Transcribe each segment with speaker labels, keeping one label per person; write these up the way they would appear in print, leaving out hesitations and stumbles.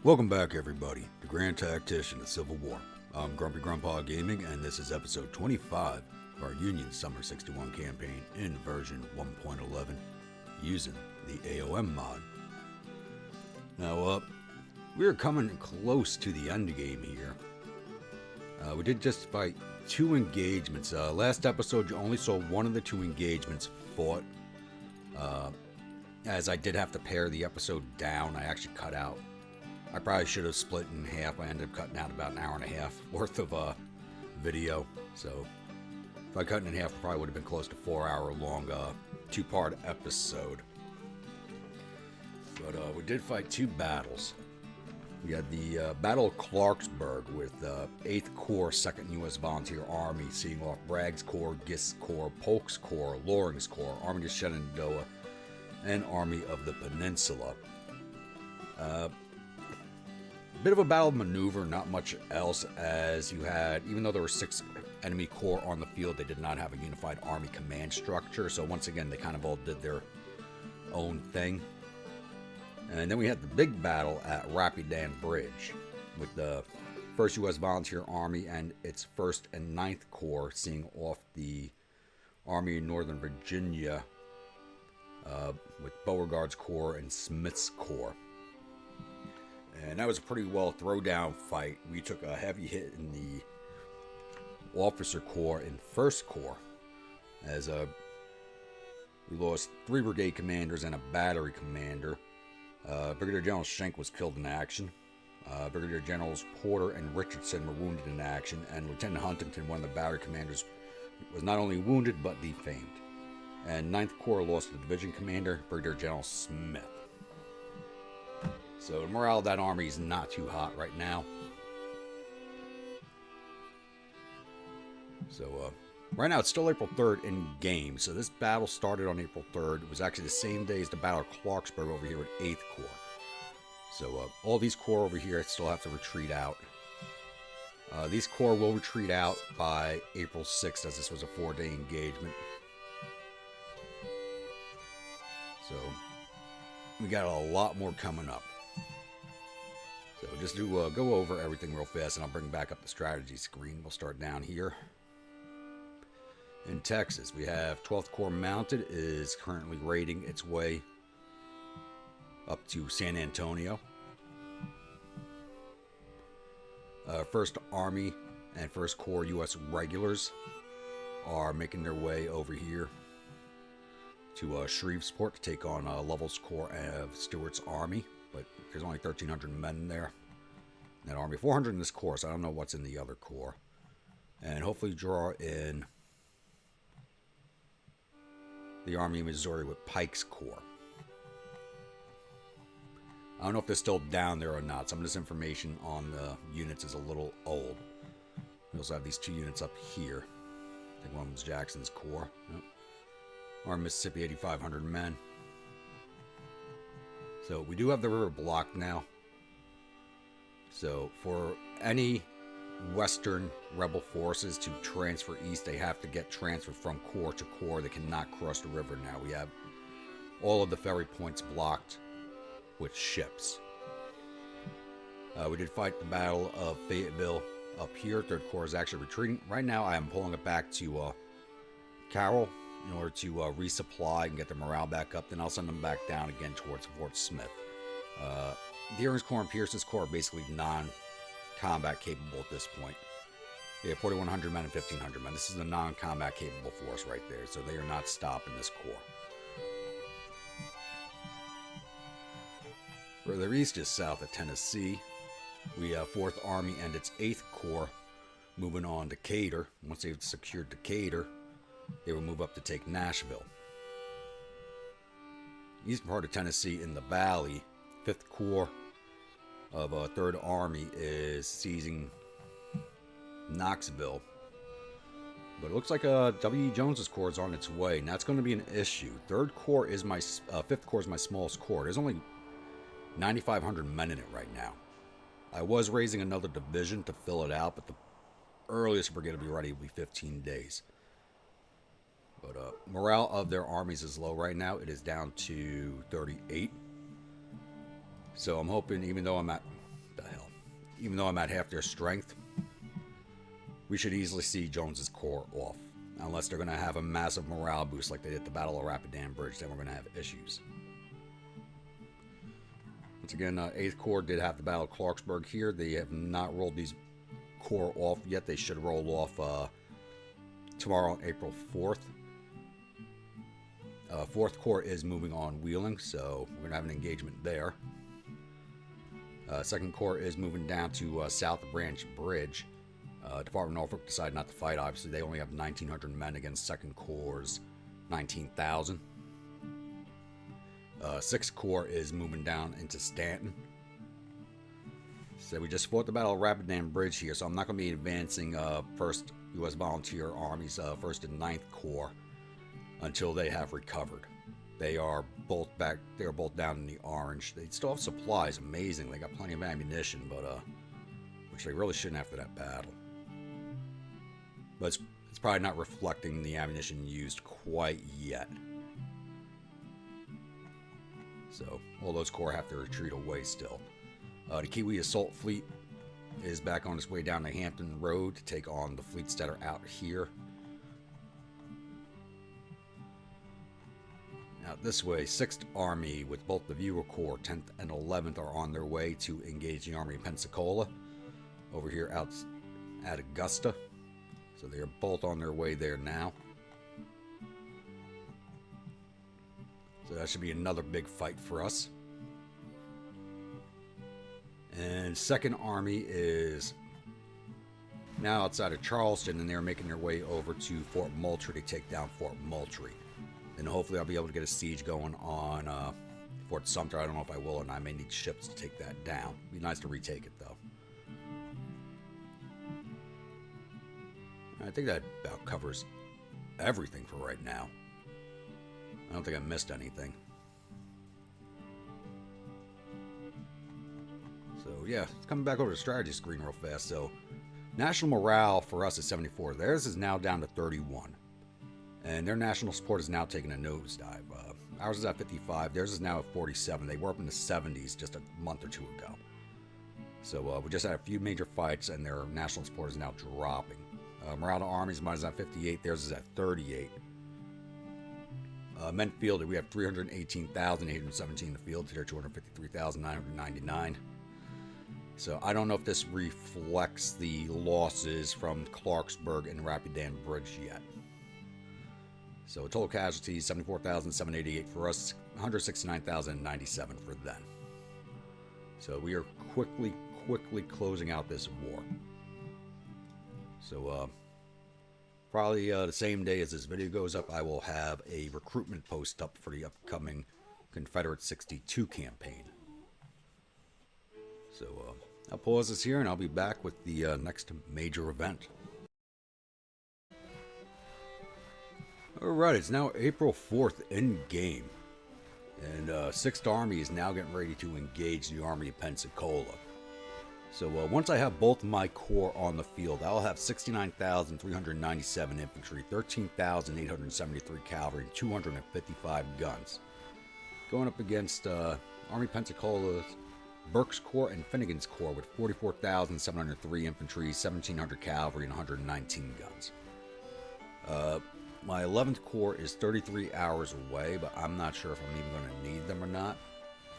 Speaker 1: Welcome back, everybody, to Grand Tactician of Civil War. I'm Grumpy Grandpa Gaming, and this is episode 25 of our Union Summer 61 campaign in version 1.11 using the A.O.M mod. Now, we're coming close to the end game here. We did just fight 2 engagements. Last episode, you only saw one of the 2 engagements fought. As I did have to pare the episode down, I actually cut out. I probably should have split in half. I ended up cutting out about an hour and a half worth of video. So if I cut it in half, it probably would have been close to 4-hour long 2-part episode. But we did fight 2 battles. We had the Battle of Clarksburg with 8th Corps, 2nd U.S. Volunteer Army, seeing off Bragg's Corps, Gist's Corps, Polk's Corps, Loring's Corps, Army of Shenandoah, and Army of the Peninsula. Bit of a battle maneuver, not much else, as you had, even though there were 6 enemy corps on the field, they did not have a unified army command structure, so once again, they kind of all did their own thing. And then we had the big battle at Rapidan Bridge, with the 1st U.S. Volunteer Army and its 1st and 9th Corps seeing off the Army of Northern Virginia, with Beauregard's Corps and Smith's Corps. And that was a pretty well throwdown fight. We took a heavy hit in the Officer Corps and 1st Corps, as we lost 3 brigade commanders and a battery commander. Brigadier General Schenck was killed in action. Brigadier Generals Porter and Richardson were wounded in action, and Lieutenant Huntington, one of the battery commanders, was not only wounded but defamed. And 9th Corps lost the division commander, Brigadier General Smith. So the morale of that army is not too hot right now. So right now it's still April 3rd in game. So this battle started on April 3rd. It was actually the same day as the Battle of Clarksburg over here with 8th Corps. So all these corps over here still have to retreat out. These corps will retreat out by April 6th, as this was a 4-day engagement. So we got a lot more coming up. So just to go over everything real fast, and I'll bring back up the strategy screen. We'll start down here. In Texas, we have 12th Corps Mounted is currently raiding its way up to San Antonio. 1st Army and 1st Corps U.S. Regulars are making their way over here to Shreveport to take on Lovell's Corps of Stewart's Army. But there's only 1,300 men there in that army. 400 in this corps, so I don't know what's in the other corps. And hopefully draw in the Army of Missouri with Pike's Corps. I don't know if they're still down there or not. Some of this information on the units is a little old. We also have these 2 units up here. I think one was Jackson's Corps. Nope. Army Mississippi, 8,500 men. So we do have the river blocked now. So for any Western rebel forces to transfer east, they have to get transferred from corps to corps. They cannot cross the river now. We have all of the ferry points blocked with ships. We did fight the Battle of Fayetteville up here. 3rd Corps is actually retreating. Right now I am pulling it back to Carroll in order to resupply and get the morale back up. Then I'll send them back down again towards Fort Smith. Deering's Corps and Pearson's Corps are basically non-combat capable at this point. They have 4,100 men and 1,500 men. This is a non-combat capable force right there, so they are not stopping this corps. Further east is south of Tennessee. We have 4th Army and its 8th Corps moving on to Decatur. Once they've secured Decatur, they will move up to take Nashville. Eastern part of Tennessee in the valley, 5th Corps of 3rd Army is seizing Knoxville. But it looks like W.E. Jones's Corps is on its way, and that's going to be an issue. 3rd Corps is my 5th Corps is my smallest corps. There's only 9,500 men in it right now. I was raising another division to fill it out, but the earliest brigade will be ready will be 15 days. But morale of their armies is low right now. It is down to 38. So I'm hoping, even though I'm at even though I'm at half their strength, we should easily see Jones's Corps off. Unless they're going to have a massive morale boost like they did at the Battle of Rapidan Bridge, then we're going to have issues. Once again, 8th Corps did have the Battle of Clarksburg here. They have not rolled these Corps off yet. They should roll off tomorrow on April 4th. 4th Corps is moving on Wheeling, so we're going to have an engagement there. 2nd Corps is moving down to South Branch Bridge. Department of Norfolk decided not to fight. Obviously, they only have 1,900 men against 2nd Corps' 19,000. 6th Corps is moving down into Stanton. So we just fought the Battle of Rapidan Bridge here, so I'm not going to be advancing 1st U.S. Volunteer Army's 1st and 9th Corps until they have recovered. They are both back. They are both down in the orange. They still have supplies. Amazing. They got plenty of ammunition, but which they really shouldn't after that battle. But it's probably not reflecting the ammunition used quite yet. So all those corps have to retreat away still. The Kiwi Assault Fleet is back on its way down the Hampton Road to take on the fleets that are out here. Out this way, 6th Army with both the Viewer Corps, 10th and 11th, are on their way to engage the Army of Pensacola over here out at Augusta. So they are both on their way there now. So that should be another big fight for us. And 2nd Army is now outside of Charleston, and they're making their way over to Fort Moultrie to take down Fort Moultrie. And hopefully I'll be able to get a siege going on Fort Sumter. I don't know if I will, and I may need ships to take that down. It'd be nice to retake it, though. I think that about covers everything for right now. I don't think I missed anything. So yeah, coming back over to the strategy screen real fast. So national morale for us is 74. Theirs is now down to 31. And their national support is now taking a nosedive. Ours is at 55. Theirs is now at 47. They were up in the 70s just a month or two ago. So we just had a few major fights, and their national support is now dropping. Morale to armies, mine is at 58. Theirs is at 38. Men fielded, we have 318,817 in the field to their 253,999. So I don't know if this reflects the losses from Clarksburg and Rapidan Bridge yet. So total casualties, 74,788 for us, 169,097 for them. So we are quickly closing out this war. So probably the same day as this video goes up, I will have a recruitment post up for the upcoming Confederate 62 campaign. So I'll pause this here, and I'll be back with the next major event. Alright, it's now April 4th in game, and 6th Army is now getting ready to engage the Army of Pensacola. So once I have both my corps on the field, I'll have 69,397 infantry, 13,873 cavalry, and 255 guns. Going up against Army Pensacola's Burke's Corps and Finnegan's Corps with 44,703 infantry, 1,700 cavalry, and 119 guns. My 11th Corps is 33 hours away, but I'm not sure if I'm even going to need them or not.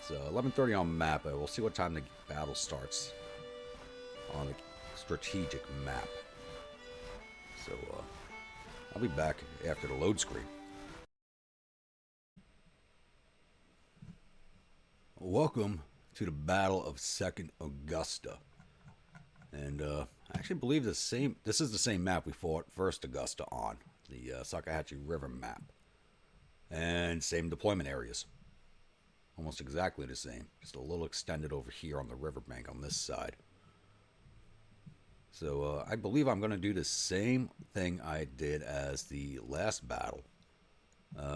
Speaker 1: So 11:30 on map, but we'll see what time the battle starts on the strategic map. So I'll be back after the load screen. Welcome to the Battle of 2nd Augusta. And I actually believe this is the same map we fought 1st Augusta on, the Salkehatchie River map. And same deployment areas. Almost exactly the same, just a little extended over here on the riverbank on this side. So I believe I'm going to do the same thing I did as the last battle.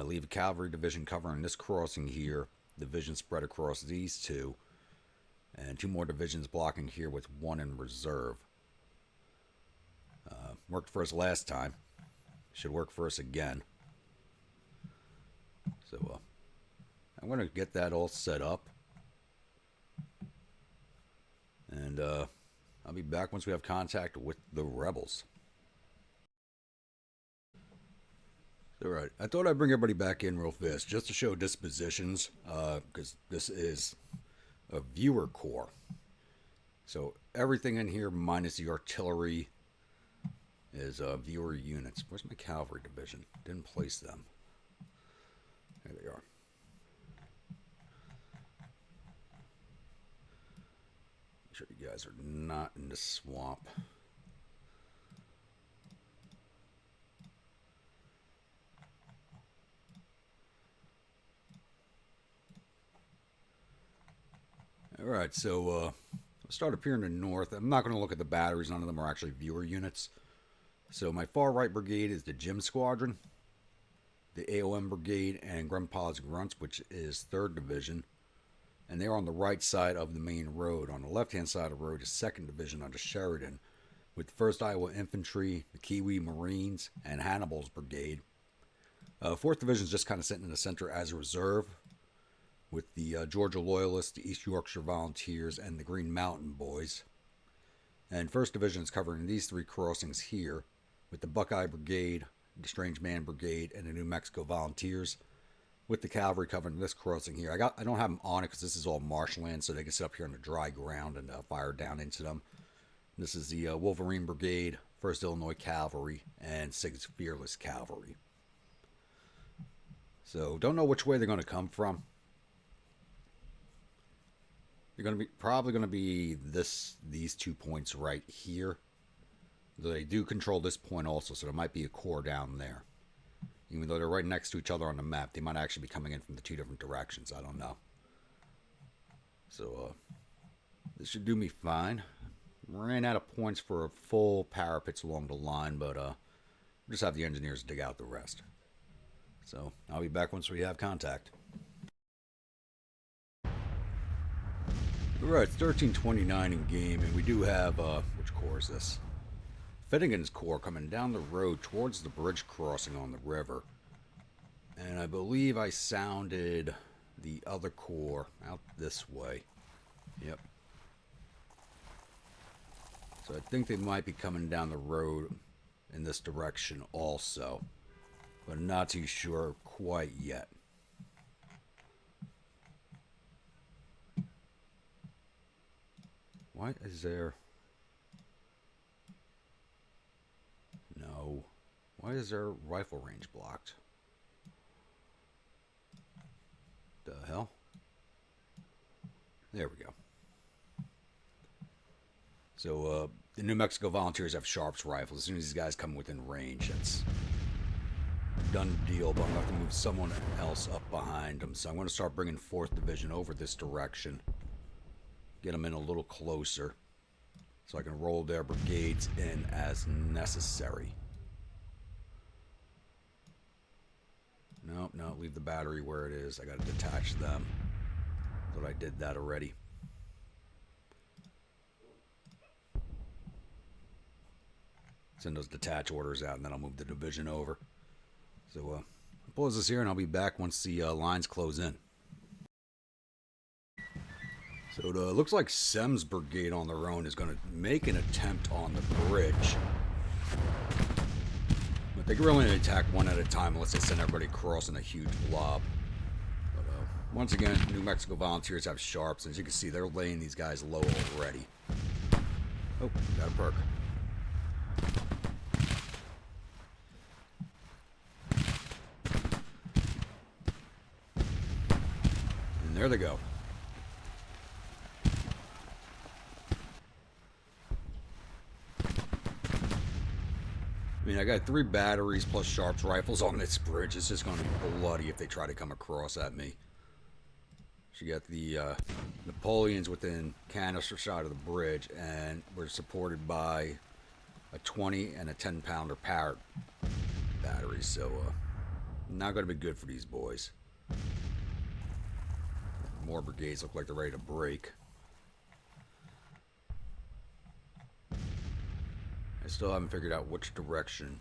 Speaker 1: Leave a cavalry division covering this crossing here, division spread across these two, and 2 more divisions blocking here with 1 in reserve. Worked for us last time. Should work for us again. So I'm going to get that all set up. And I'll be back once we have contact with the rebels. Alright, I thought I'd bring everybody back in real fast just to show dispositions, because this is a viewer corps. So everything in here minus the artillery is viewer units. Where's my cavalry division? Didn't place them. There they are. Make sure you guys are not in the swamp. Alright, so I'll start up here in the north. I'm not going to look at the batteries. None of them are actually viewer units. So my far right brigade is the Gym Squadron, the A.O.M Brigade, and Grandpa's Grunts, which is 3rd Division. And they're on the right side of the main road. On the left-hand side of the road is 2nd Division under Sheridan, with 1st Iowa Infantry, the Kiwi Marines, and Hannibal's Brigade. 4th Division is just kind of sitting in the center as a reserve, with the Georgia Loyalists, the East Yorkshire Volunteers, and the Green Mountain Boys. And 1st Division is covering these 3 crossings here, with the Buckeye Brigade, the Strange Man Brigade, and the New Mexico Volunteers, with the cavalry covering this crossing here. I don't have them on it because this is all marshland, so they can sit up here on the dry ground and fire down into them. This is the Wolverine Brigade, 1st Illinois Cavalry, and 6th Fearless Cavalry. So don't know which way they're going to come from. They're going to be probably going to be these 2 points right here. They do control this point also, so there might be a corps down there. Even though they're right next to each other on the map, they might actually be coming in from the 2 different directions. I don't know. So this should do me fine. Ran out of points for full parapets along the line, but we'll just have the engineers dig out the rest. So I'll be back once we have contact. Alright, it's 13:29 in game, and we do have, which corps is this? Finnegan's Corps coming down the road towards the bridge crossing on the river. And I believe I sounded the other corps out this way. Yep. So I think they might be coming down the road in this direction also. But I'm not too sure quite yet. Why is there... No. Why is their rifle range blocked? The hell? There we go. So, the New Mexico Volunteers have Sharps rifles. As soon as these guys come within range, it's a done deal, but I'm going to have to move someone else up behind them. So I'm going to start bringing 4th Division over this direction. Get them in a little closer, so I can roll their brigades in as necessary. No, leave the battery where it is. I got to detach them. Thought I did that already. Send those detach orders out, and then I'll move the division over. So I'll pause this here, and I'll be back once the lines close in. So it looks like Sem's brigade on their own is going to make an attempt on the bridge. But they can really only attack one at a time unless they send everybody across in a huge blob. But once again, New Mexico Volunteers have Sharps. As you can see, they're laying these guys low already. Oh, got a perk. And there they go. I mean, I got 3 batteries plus Sharps rifles on this bridge. It's just going to be bloody if they try to come across at me. So you got the Napoleons within canister shot of the bridge, and we're supported by a 20 and a 10-pounder Parrott batteries. So not going to be good for these boys. More brigades look like they're ready to break. I still haven't figured out which direction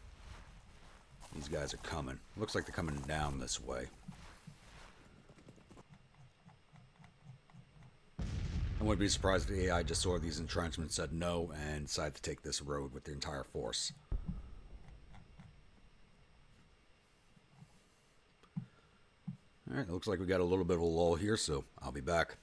Speaker 1: these guys are coming. Looks like they're coming down this way. I wouldn't be surprised if the AI just saw these entrenchments, said no, and decided to take this road with the entire force. Alright, looks like we got a little bit of a lull here, so I'll be back.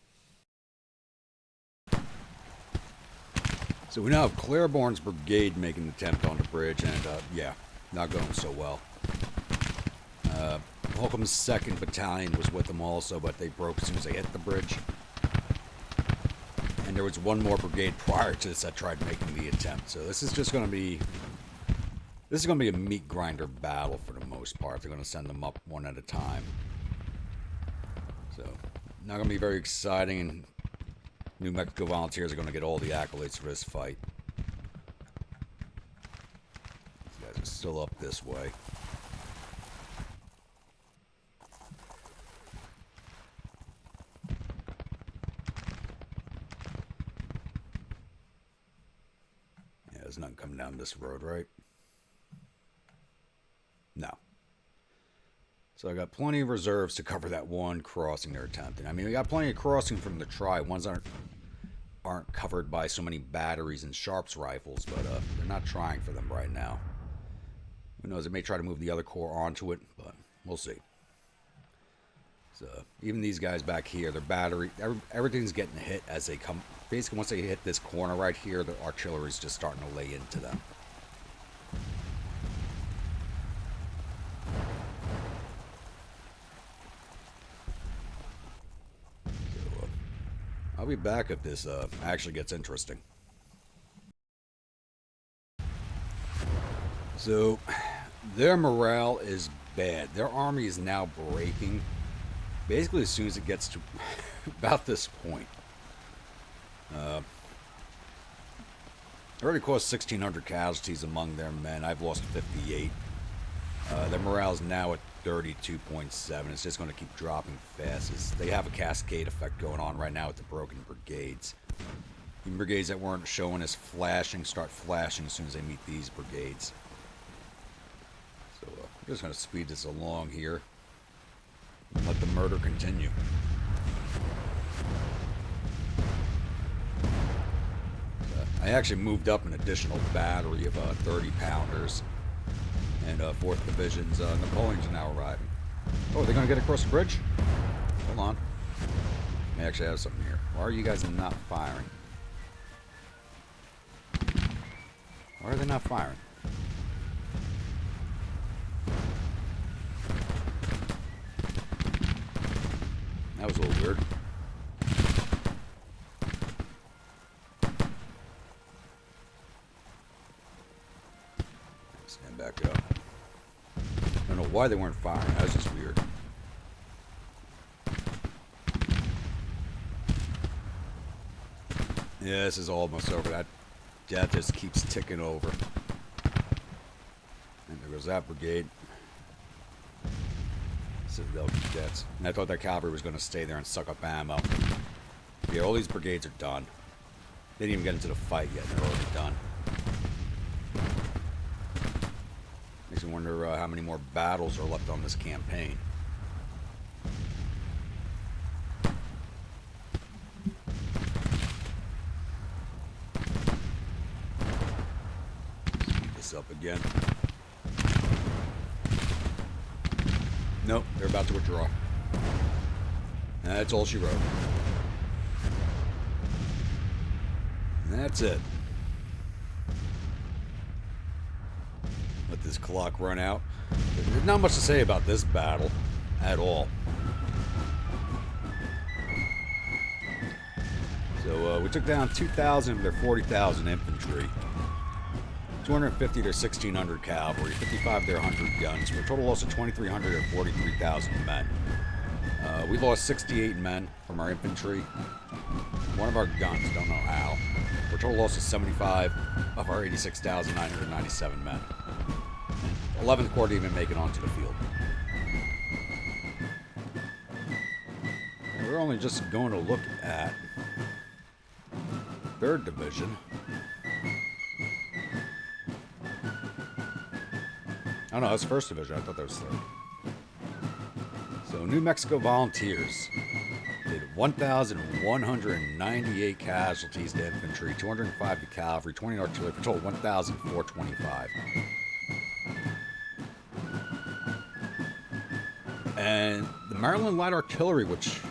Speaker 1: So we now have Claiborne's brigade making the attempt on the bridge, and yeah, not going so well. Holcomb's 2nd Battalion was with them also, but they broke as soon as they hit the bridge. And there was one more brigade prior to this that tried making the attempt. So this is just going to be... This is going to be a meat grinder battle for the most part. They're going to send them up one at a time. So, not going to be very exciting, and New Mexico Volunteers are going to get all the accolades for this fight. These guys are still up this way. Yeah, there's nothing coming down this road, right? No. So I got plenty of reserves to cover that one crossing they're attempting. I mean, we got plenty of crossing from the tri. Ones aren't covered by so many batteries and Sharps rifles, but they're not trying for them right now. Who knows? They may try to move the other corps onto it, but we'll see. So even these guys back here, their battery, everything's getting hit as they come. Basically, once they hit this corner right here, the artillery's just starting to lay into them. I'll be back if this actually gets interesting. So, their morale is bad. Their army is now breaking. Basically, as soon as it gets to about this point. Already caused 1,600 casualties among their men. I've lost 58. Their morale is now at 32.7. It's just going to keep dropping fast. They have a cascade effect going on right now with the broken brigades. Even brigades that weren't showing as flashing start flashing as soon as they meet these brigades. So I'm just going to speed this along here. Let the murder continue. I actually moved up an additional battery of 30-pounders. And 4th Division's Napoleon's now arriving. Oh, are they going to get across the bridge? Hold on. I actually have something here. Why are you guys not firing? Why are they not firing? That was a little weird. Stand back up. I don't know why they weren't firing. That was just weird. Yeah, this is almost over. That just keeps ticking over. And there goes that brigade. Citadel cadets. And I thought that cavalry was going to stay there and suck up ammo. Yeah, all these brigades are done. They didn't even get into the fight yet, and they're already done. Makes me wonder how many more battles are left on this campaign. Speed this up again. Nope, they're about to withdraw. That's all she wrote. And that's it. Let this clock run out. There's not much to say about this battle at all. So we took down 2,000 of their 40,000 infantry, 250 of their 1,600 cavalry, 55 of their 100 guns, for a total loss of 2,300 or 43,000 men. We lost 68 men from our infantry. One of our guns, don't know how. For a total loss of 75 of our 86,997 men. 11th Corps didn't even make it onto the field. And we're only just going to look at 3rd Division. Oh no, that's 1st Division. I thought that was 3rd. So, New Mexico Volunteers. did 1,198 casualties to infantry, 205 to cavalry, 20 artillery, for a total 1,425. And the Maryland Light Artillery, which,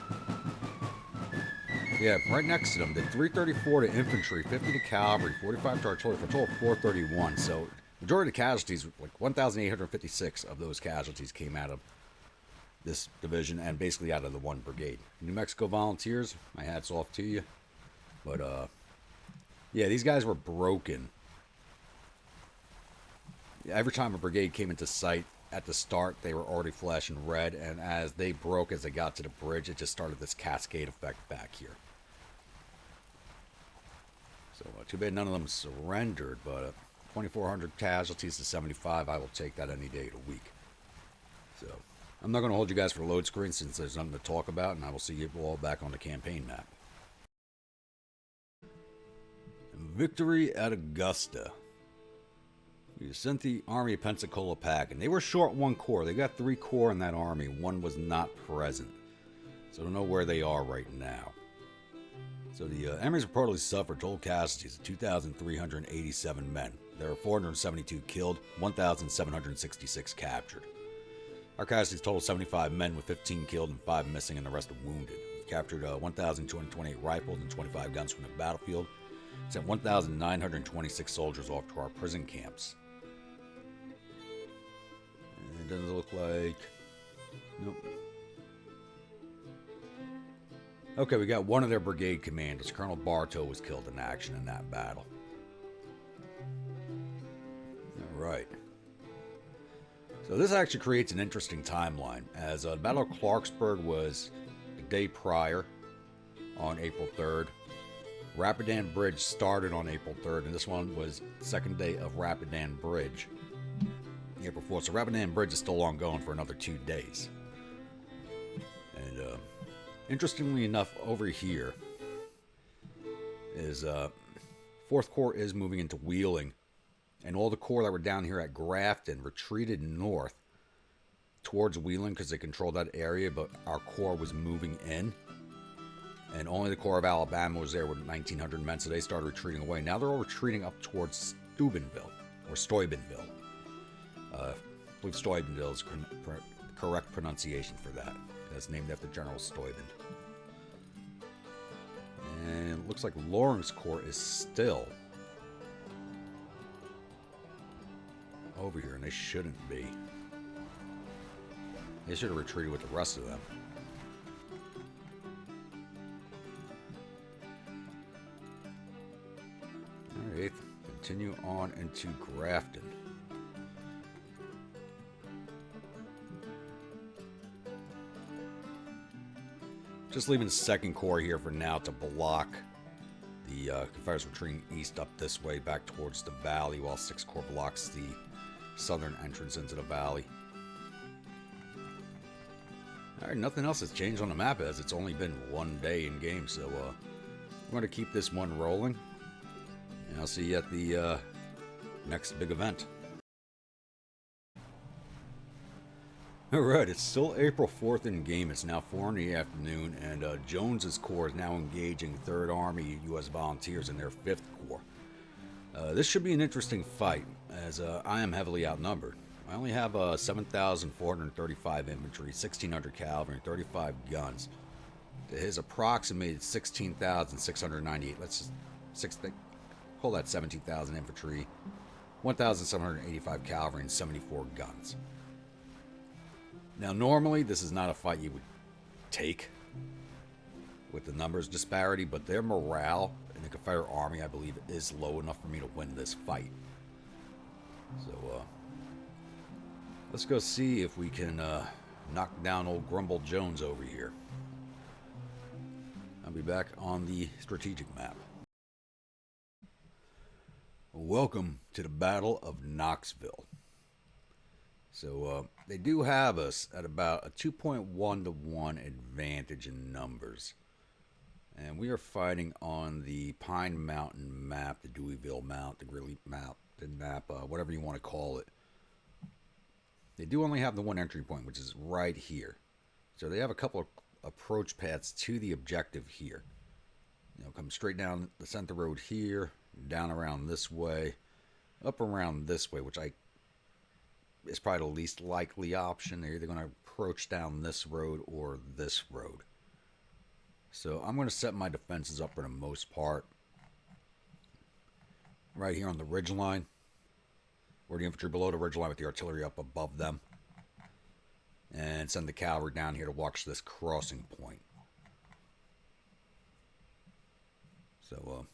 Speaker 1: yeah, right next to them, did 334 to infantry, 50 to cavalry, 45 to artillery, for a total of 431. So, majority of the casualties, like 1,856 of those casualties came out of this division, and basically out of the one brigade. New Mexico Volunteers, my hat's off to you. But, yeah, these guys were broken. Every time a brigade came into sight at the start, they were already flashing red, and as they broke, as they got to the bridge, it just started this cascade effect back here. So, too bad none of them surrendered, but 2,400 casualties to 75, I will take that any day of the week. So, I'm not going to hold you guys for load screen since there's nothing to talk about, and I will see you all back on the campaign map. Victory at Augusta. We sent the Army of Pensacola packing. They were short one corps. They got 3 corps in that army. One was not present. So I don't know where they are right now. So the enemies reportedly suffered total casualties of 2,387 men. There were 472 killed, 1,766 captured. Our casualties total 75 men, with 15 killed and 5 missing, and the rest are wounded. We've captured 1,228 rifles and 25 guns from the battlefield. Sent 1,926 soldiers off to our prison camps. And it doesn't look like... Nope. Okay, we got one of their brigade commanders. Colonel Bartow was killed in action in that battle. Alright. So this actually creates an interesting timeline, as the Battle of Clarksburg was a day prior on April 3rd. Rapidan Bridge started on April 3rd, and this one was the second day of Rapidan Bridge, April 4th. So Rapidan Bridge is still ongoing for another 2 days. And interestingly enough, over here is 4th Corps is moving into Wheeling. And all the corps that were down here at Grafton retreated north towards Wheeling because they controlled that area, but our corps was moving in. And only the Corps of Alabama was there with 1,900 men, so they started retreating away. Now they're all retreating up towards Steubenville, or Steubenville. I believe Steubenville is correct pronunciation for that. It's named after General Steuben. And it looks like Lawrence Corps is still over here, and they shouldn't be. They should have retreated with the rest of them. Alright, continue on into Grafton. Just leaving the 2nd Corps here for now to block the Confederates retreating east up this way back towards the valley, while 6th Corps blocks the southern entrance into the valley. Alright, nothing else has changed on the map as it's only been 1 day in game, so we're going to keep this one rolling, and I'll see you at the next big event. Alright, it's still April 4th in game. It's now 4 in the afternoon, and Jones's Corps is now engaging 3rd Army U.S. Volunteers in their 5th Corps. This should be an interesting fight, as I am heavily outnumbered. I only have 7,435 infantry, 1,600 cavalry, and 35 guns. To his approximated 16,698. Let's just call that 17,000 infantry, 1,785 cavalry, and 74 guns. Now, normally, this is not a fight you would take with the numbers disparity, but their morale in the Confederate Army, I believe, is low enough for me to win this fight. So, let's go see if we can knock down old Grumble Jones over here. I'll be back on the strategic map. Welcome to the Battle of Knoxville. So, they do have us at about a 2.1 to 1 advantage in numbers. And we are fighting on the Pine Mountain map, the Deweyville map, the Greeley map, the map, whatever you want to call it. They do only have the one entry point, which is right here. So they have a couple approach paths to the objective here. You know, come straight down the center road here, down around this way, up around this way, which is probably the least likely option. They're either going to approach down this road or this road. So I'm going to set my defenses up for the most part right here on the ridge line, where the infantry below the ridge line with the artillery up above them, and send the cavalry down here to watch this crossing point. So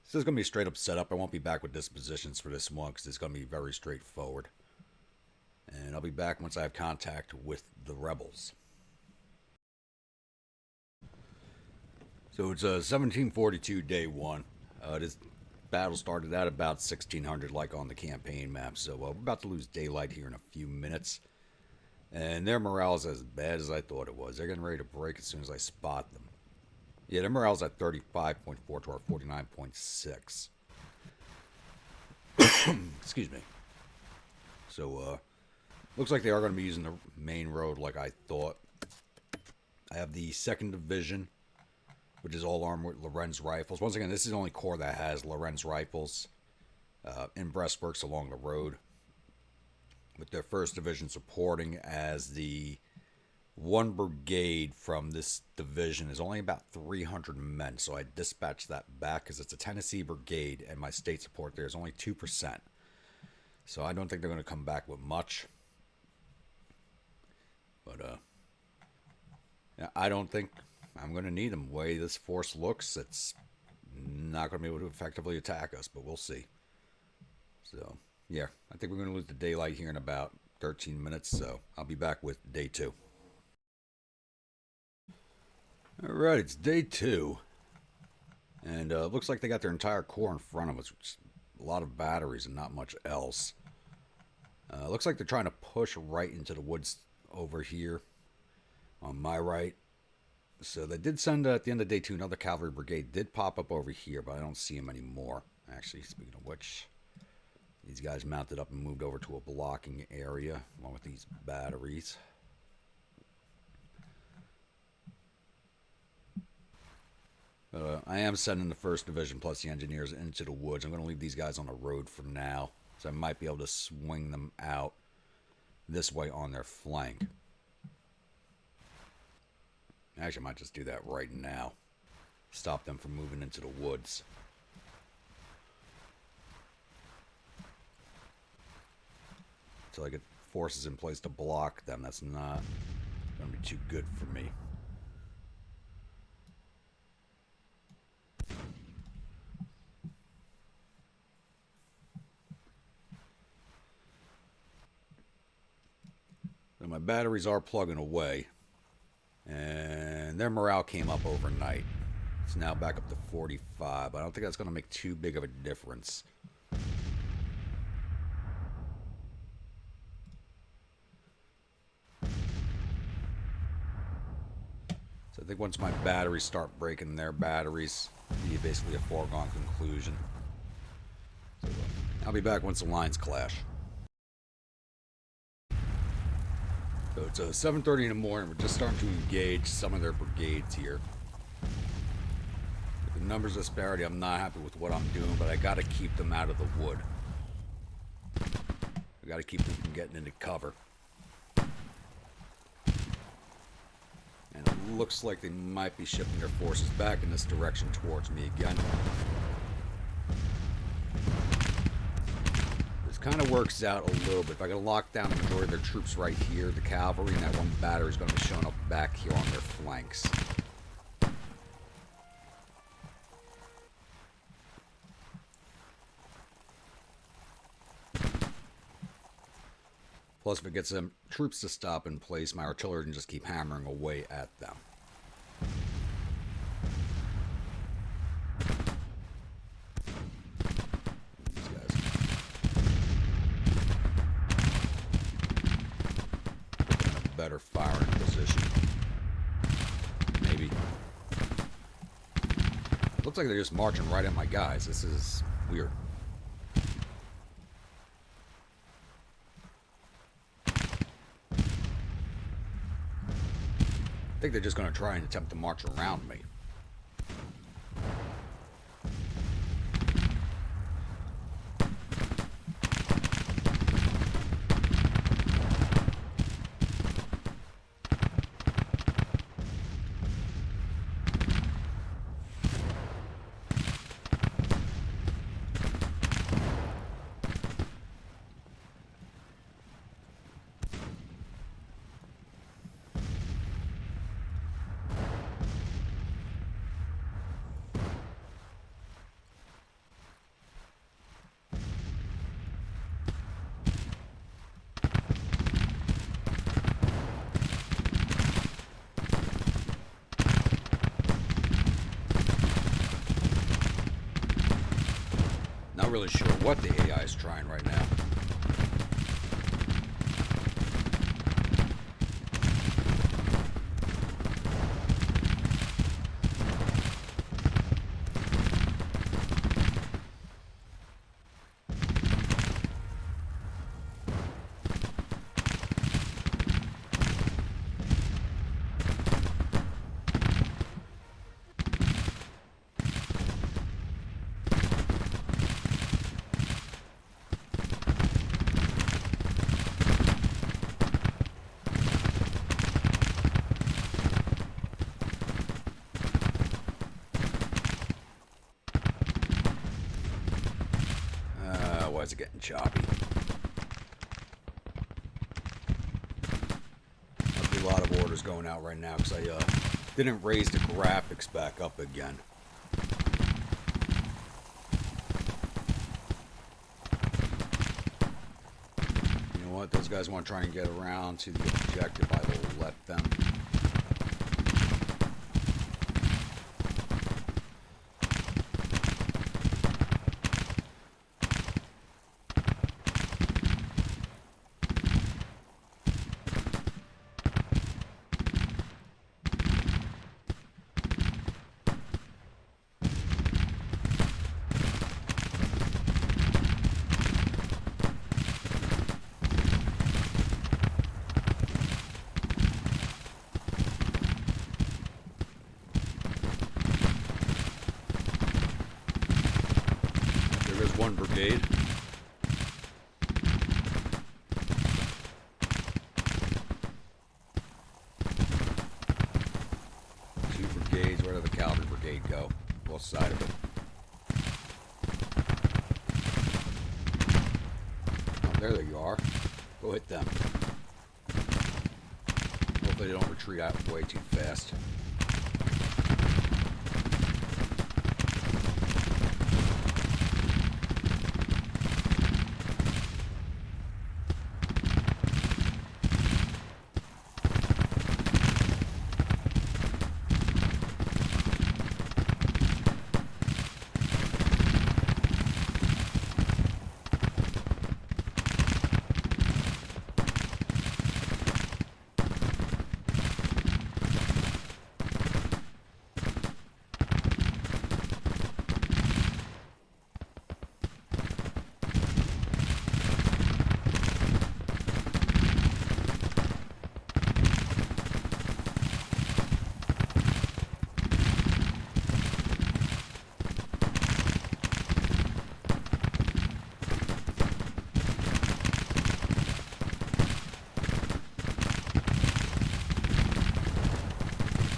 Speaker 1: this is going to be a straight up setup. I won't be back with dispositions for this one because it's going to be very straightforward. And I'll be back once I have contact with the rebels. So it's 1742 day one. This battle started at about 1600 like on the campaign map. So we're about to lose daylight here in a few minutes. And their morale is as bad as I thought it was. They're getting ready to break as soon as I spot them. Yeah, their morale's at 35.4 to our 49.6. Excuse me. So, looks like they are going to be using the main road like I thought. I have the 2nd Division, which is all armed with Lorenz rifles. Once again, this is the only corps that has Lorenz rifles in breastworks along the road. With their 1st Division supporting, as the 1 brigade from this division is only about 300 men. So I dispatched that back because it's a Tennessee brigade, and my state support there is only 2%. So I don't think they're going to come back with much. But yeah, I don't think I'm going to need them. The way this force looks, it's not going to be able to effectively attack us, but we'll see. So yeah, I think we're going to lose the daylight here in about 13 minutes, so I'll be back with day 2. Alright, it's day 2. And looks like they got their entire corps in front of us, which is a lot of batteries and not much else. Looks like they're trying to push right into the woods over here on my right. So they did send, at the end of day 2, another cavalry brigade did pop up over here, but I don't see them anymore. Actually, speaking of which, these guys mounted up and moved over to a blocking area along with these batteries. I am sending the 1st Division plus the engineers into the woods. I'm going to leave these guys on the road for now, so I might be able to swing them out this way on their flank. Actually, I might just do that right now. Stop them from moving into the woods. Until I get forces in place to block them. That's not going to be too good for me. So my batteries are plugging away. And their morale came up overnight. It's now back up to 45. I don't think that's going to make too big of a difference. So I think once my batteries start breaking their batteries, it'll be basically a foregone conclusion. So I'll be back once the lines clash. So it's 7:30 in the morning. We're just starting to engage some of their brigades here. With the numbers disparity, I'm not happy with what I'm doing, but I got to keep them out of the wood. I got to keep them from getting into cover. And it looks like they might be shifting their forces back in this direction towards me again. Kind of works out a little bit. If I can lock down the majority of their troops right here, the cavalry, and that 1 battery is going to be showing up back here on their flanks. Plus, if it gets them troops to stop in place, my artillery can just keep hammering away at them. Better firing position. Maybe. Looks like they're just marching right at my guys. This is weird. think they're just going to try and attempt to march around me. Not really sure what the AI is trying right now. Why is it getting choppy? Must be a lot of orders going out right now because I didn't raise the graphics back up again. You know what? Those guys want to try and get around to the objective. I will let them. One brigade. Two brigades. Where did the cavalry brigade go? Both side of it. Oh, there you are. Go hit them. Hopefully they don't retreat out way too fast.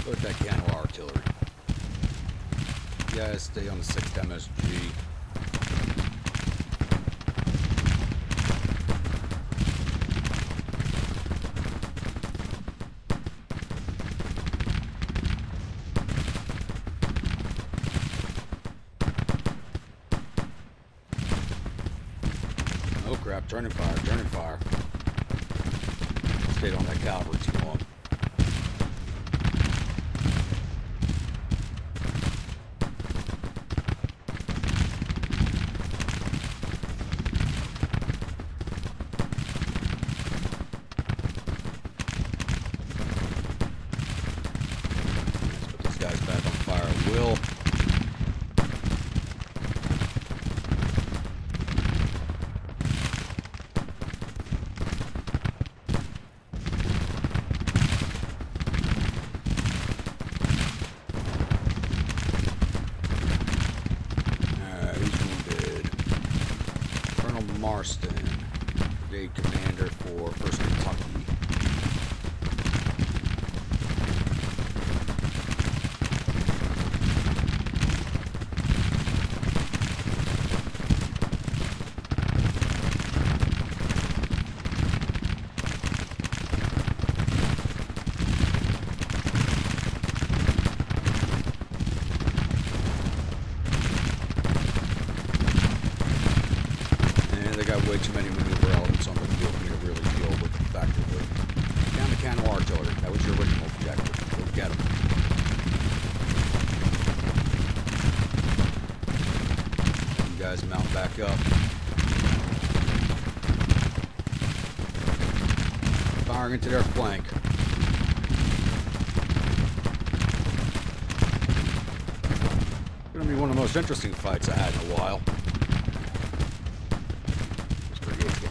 Speaker 1: Put that cannon artillery. Yeah, stay on the 6th MSG. Oh crap, turning fire, turning fire. Stayed on that cavalry too long. Marston, Brigade Commander for 1st Kentucky. Way too many maneuver elements on the field for me to really deal with effectively. Down the cannon artillery. That was your original objective. Go get them. You guys mount back up. Firing into their flank. Gonna be one of the most interesting fights I had in a while.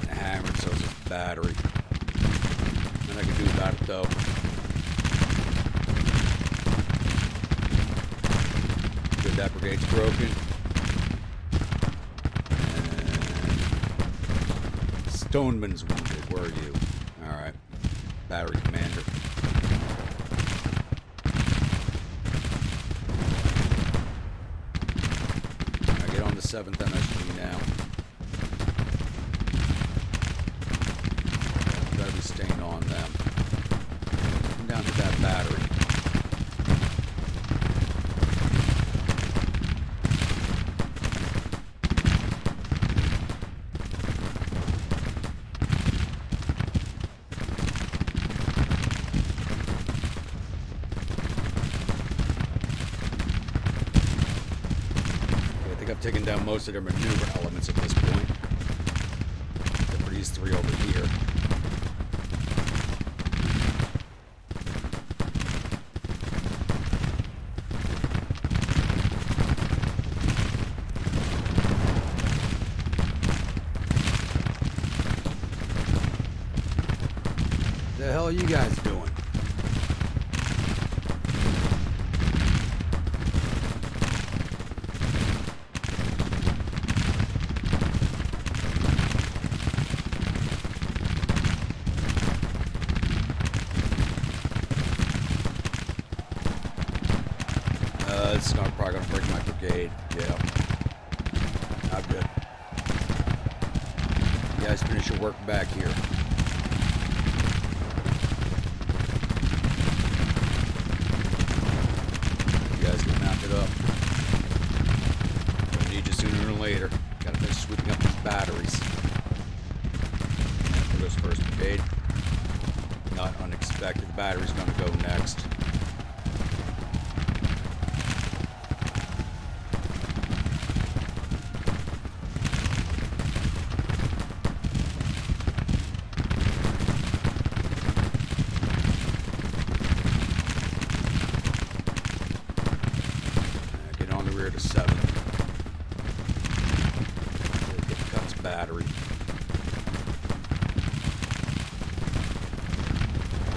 Speaker 1: Hammered, so it's just battery. Nothing I can do about it though. Good, that brigade's broken. And Stoneman's wounded. Where are you? Alright. Battery commander. I get on the 7th MSG now. Staying on them. Come down to that battery. I think I've taken down most of their maneuver elements at this point. Except for these 3 over here. The hell are you guys doing? It's not probably gonna break my brigade. Yeah. Not good. You guys finish your work back here. Get mounted up. We'll need you sooner or later. Gotta finish sweeping up these batteries. For this 1st brigade. Not unexpected. The battery's gonna go next. Rear to 7. Get Cut's battery.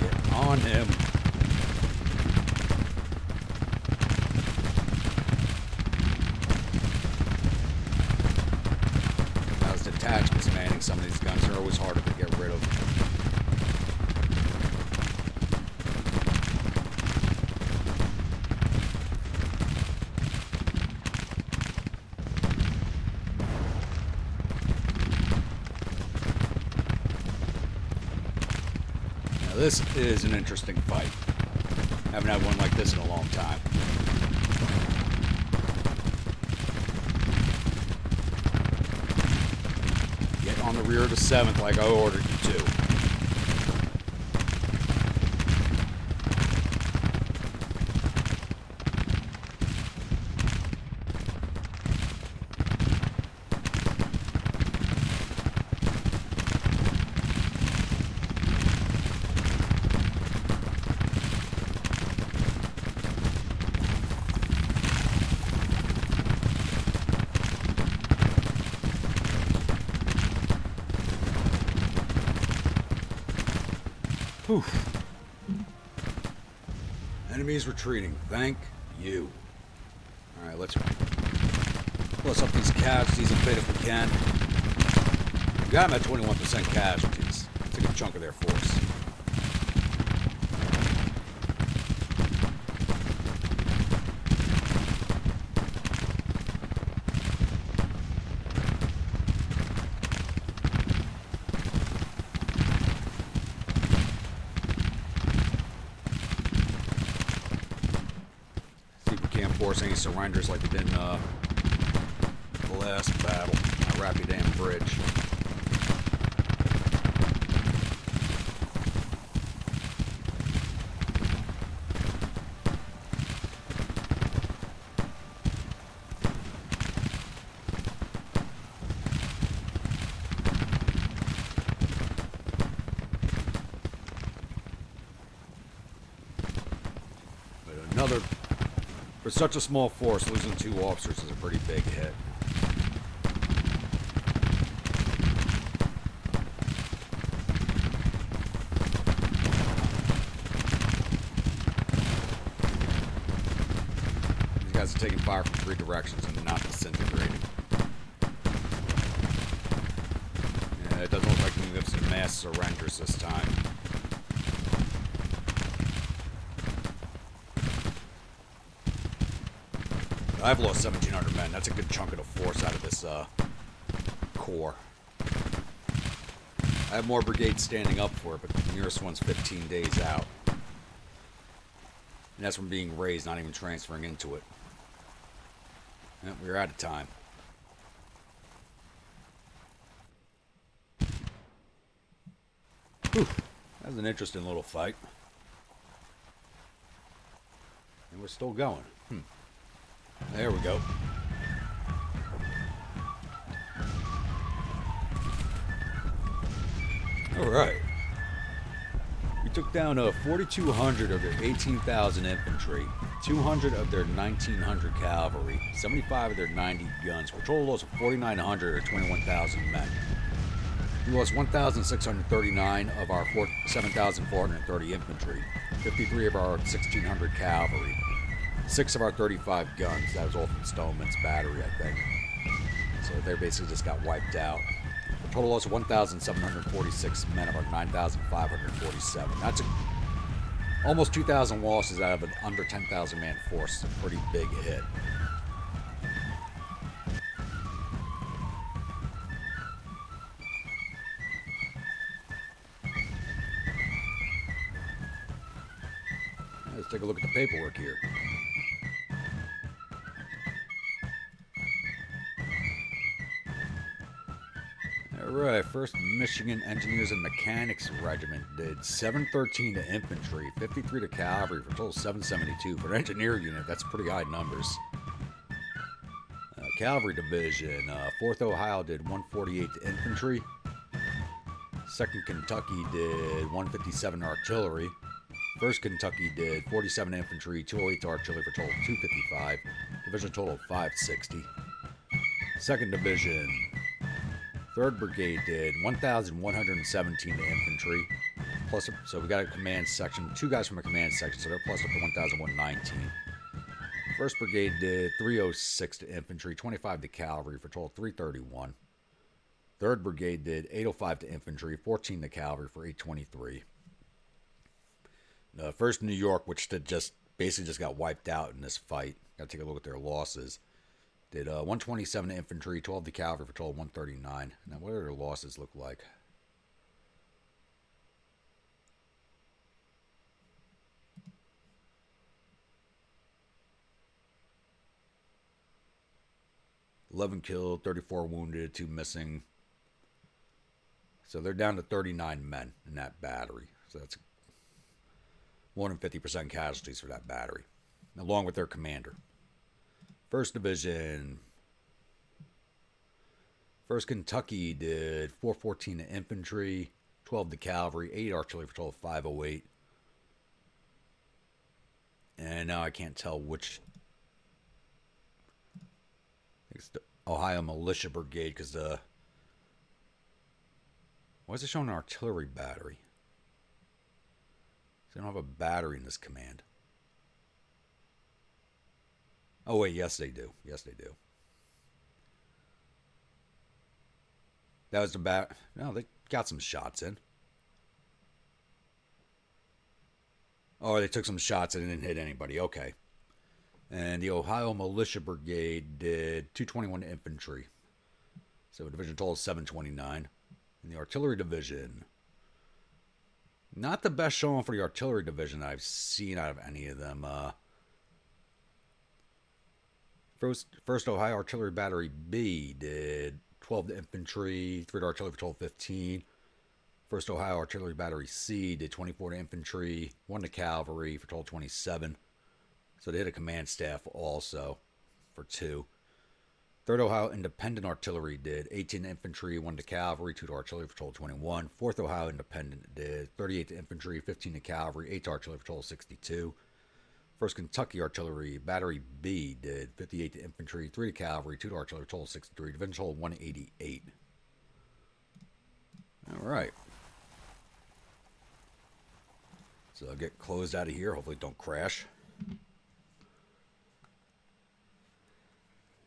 Speaker 1: Get on him. How's detachments manning some of these guns? They're always harder to get rid of. This is an interesting fight. Haven't had one like this in a long time. Get on the rear of the 7th like I ordered you to. Whew. Enemies retreating. Thank you. Alright, let's plus up these casualties a bit if we can. Got them at 21% casualties. That's a good chunk of their force. See if we can't force any surrenders like we did in the last battle on Rapidan Bridge. Another, for such a small force, losing 2 officers is a pretty big hit. These guys are taking fire from 3 directions and not disintegrating. Yeah, it doesn't look like we have some mass surrenders this time. I've lost 1,700 men. That's a good chunk of the force out of this corps. I have more brigades standing up for it, but the nearest one's 15 days out. And that's from being raised, not even transferring into it. Yep, we're out of time. Whew. That was an interesting little fight. And we're still going. There we go. Alright. We took down 4,200 of their 18,000 infantry, 200 of their 1,900 cavalry, 75 of their 90 guns, for a total loss of 4,900 or 21,000 men. We lost 1,639 of our 7,430 infantry, 53 of our 1,600 cavalry, 6 of our 35 guns. That was all from Stoneman's battery, I think. So they basically just got wiped out. A total loss of 1,746 men of our 9,547. That's almost 2,000 losses out of an under 10,000 man force. It's a pretty big hit. Let's take a look at the paperwork here. Alright, 1st Michigan Engineers and Mechanics Regiment did 713 to infantry, 53 to cavalry, for a total of 772. For an engineer unit, that's pretty high numbers. Cavalry Division, 4th Ohio did 148 to infantry. 2nd Kentucky did 157 artillery. 1st Kentucky did 47 infantry, 208 to artillery, for a total of 255. Division total of 560. 2nd Division, 3rd Brigade did 1,117 to infantry. Plus, so we got a command section, 2 guys from a command section, so they're plus up to 1,119. 1st Brigade did 306 to infantry, 25 to cavalry, for a total of 331. 3rd Brigade did 805 to infantry, 14 to cavalry, for 823. 1st New York, which just basically just got wiped out in this fight. Got to take a look at their losses. Did 127 to infantry, 12 to cavalry, for a total of 139. Now, what do their losses look like? $11 killed, 34 wounded, 2 missing. So they're down to 39 men in that battery. So that's more than 50% casualties for that battery, along with their commander. 1st Division, 1st Kentucky did 414 to infantry, 12 to cavalry, 8 artillery, for a total of 508. And now I can't tell which. It's the Ohio Militia Brigade, because why is it showing an artillery battery? They don't have a battery in this command. Oh, wait, yes, they do. Yes, they do. That was about. No, they got some shots in. Oh, they took some shots and didn't hit anybody. Okay. And the Ohio Militia Brigade did 221 infantry. So a division total of 729. And the Artillery Division. Not the best showing for the Artillery Division that I've seen out of any of them. First Ohio Artillery Battery B did 12 to infantry, 3 to artillery for total 15. First Ohio Artillery Battery C did 24 to infantry, 1 to cavalry for total 27. So they hit a command staff also for 2. Third Ohio Independent Artillery did 18 to infantry, 1 to cavalry, 2 to artillery for total 21. Fourth Ohio Independent did 38 to infantry, 15 to cavalry, 8 to artillery for total 62. First Kentucky Artillery Battery B did 58 to infantry, 3 to cavalry, 2 to artillery for total 63. Division total 188. All right. So I'll get closed out of here. Hopefully don't crash.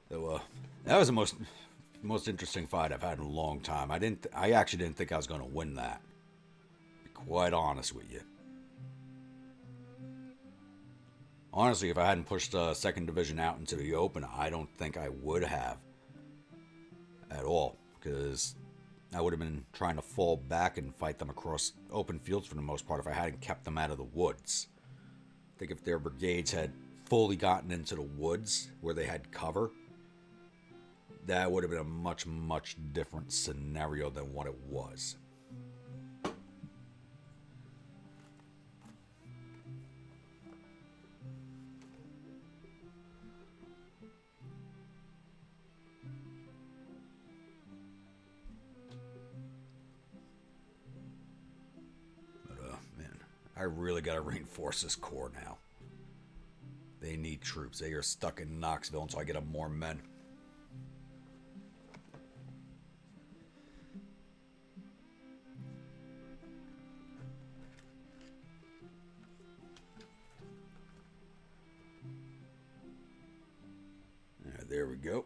Speaker 1: So that was the most interesting fight I've had in a long time. I actually didn't think I was going to win that. To be quite honest with you. Honestly, if I hadn't pushed the 2nd Division out into the open, I don't think I would have at all, because I would have been trying to fall back and fight them across open fields for the most part if I hadn't kept them out of the woods. I think if their brigades had fully gotten into the woods where they had cover, that would have been a much, much different scenario than what it was. I really got to reinforce this corps now. They need troops. They are stuck in Knoxville until I get up more men. There we go.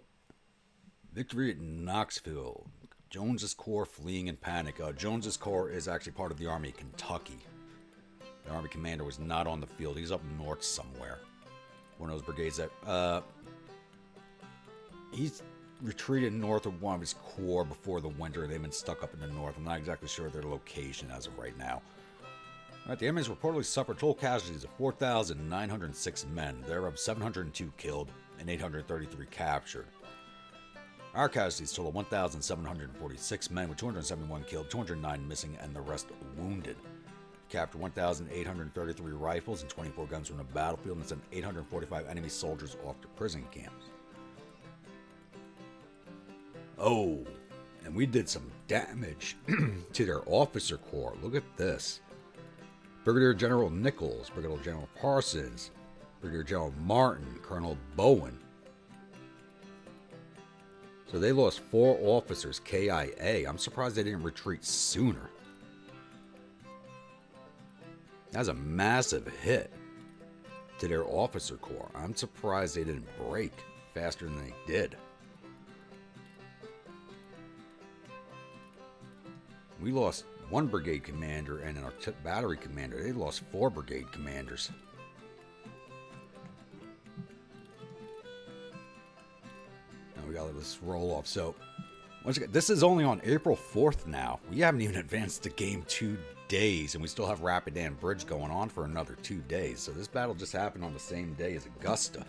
Speaker 1: Victory at Knoxville. Jones's Corps fleeing in panic. Jones's Corps is actually part of the Army of Kentucky. The Army commander was not on the field. He's up north somewhere. One of those brigades that... he's retreated north of one of his corps before the winter. They've been stuck up in the north. I'm not exactly sure their location as of right now. Alright, the enemies reportedly suffered total casualties of 4,906 men. Thereof 702 killed and 833 captured. Our casualties total 1,746 men with 271 killed, 209 missing, and the rest wounded. Captured 1,833 rifles and 24 guns from the battlefield and sent 845 enemy soldiers off to prison camps. Oh, and we did some damage to their officer corps. Look at this. Brigadier General Nichols, Brigadier General Parsons, Brigadier General Martin, Colonel Bowen. So they lost 4 officers KIA. I'm surprised they didn't retreat sooner. That's a massive hit to their officer corps. I'm surprised they didn't break faster than they did. We lost 1 brigade commander and an battery commander. They lost 4 brigade commanders. Now we gotta let this roll off. So, once again, this is only on April 4th now. We haven't even advanced the game 2 days, and we still have Rapidan Bridge going on for another 2 days. So this battle just happened on the same day as Augusta.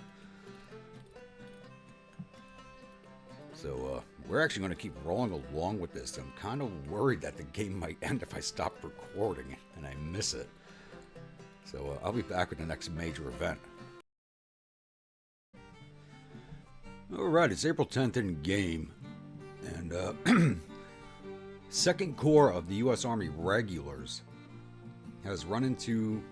Speaker 1: So we're actually going to keep rolling along with this. I'm kind of worried that the game might end if I stop recording and I miss it. So I'll be back with the next major event. Alright, it's April 10th in game. And 2nd Corps of the U.S. Army Regulars has run into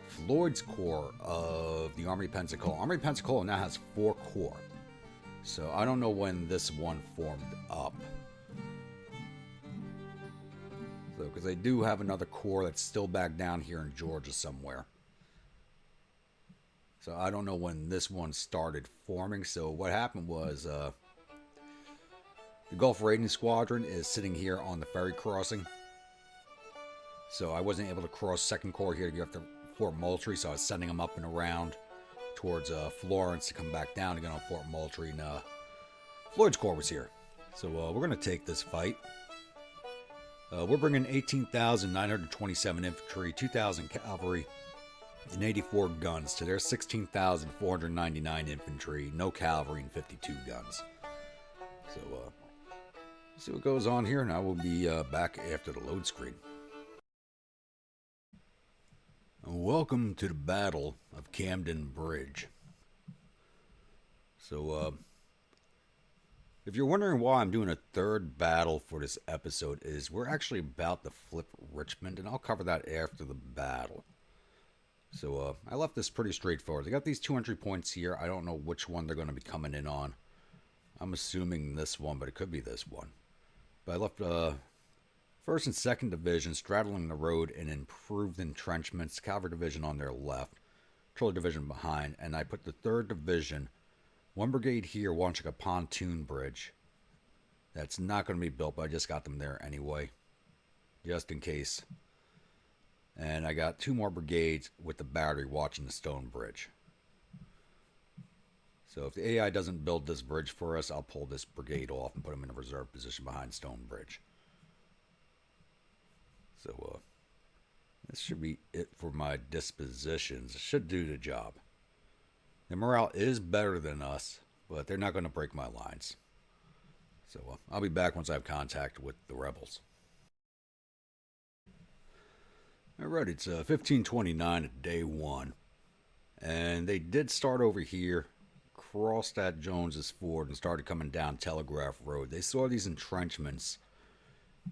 Speaker 1: Floyd's Corps of the Army of Pensacola. Army of Pensacola now has 4 corps. So I don't know when this one formed up. So, because they do have another corps that's still back down here in Georgia somewhere. So I don't know when this one started forming. So what happened was The Gulf Raiding Squadron is sitting here on the ferry crossing. So I wasn't able to cross 2nd Corps here to get up to Fort Moultrie, so I was sending them up and around towards Florence to come back down to get on Fort Moultrie, and Floyd's Corps was here. So we're going to take this fight. We're bringing 18,927 infantry, 2,000 cavalry, and 84 guns to their 16,499 infantry, no cavalry, and 52 guns. So let's see what goes on here, and I will be back after the load screen. Welcome to the Battle of Camden Bridge. So, if you're wondering why I'm doing a 3rd battle for this episode, is we're actually about to flip Richmond, and I'll cover that after the battle. So, I left this pretty straightforward. They got these 2 entry points here. I don't know which one they're going to be coming in on. I'm assuming this one, but it could be this one. But I left 1st and 2nd Division straddling the road in improved entrenchments, Cavalry Division on their left, Artillery Division behind, and I put the 3rd Division, 1 brigade here launching a pontoon bridge. That's not going to be built, but I just got them there anyway, just in case. And I got 2 more brigades with the battery watching the stone bridge. So if the AI doesn't build this bridge for us, I'll pull this brigade off and put them in a reserve position behind stone bridge. So, this should be it for my dispositions. It should do the job. The morale is better than us, but they're not going to break my lines. So, I'll be back once I have contact with the rebels. Alright, it's 1529 at day 1. And they did start over here, crossed at Jones's Ford, and started coming down Telegraph Road. They saw these entrenchments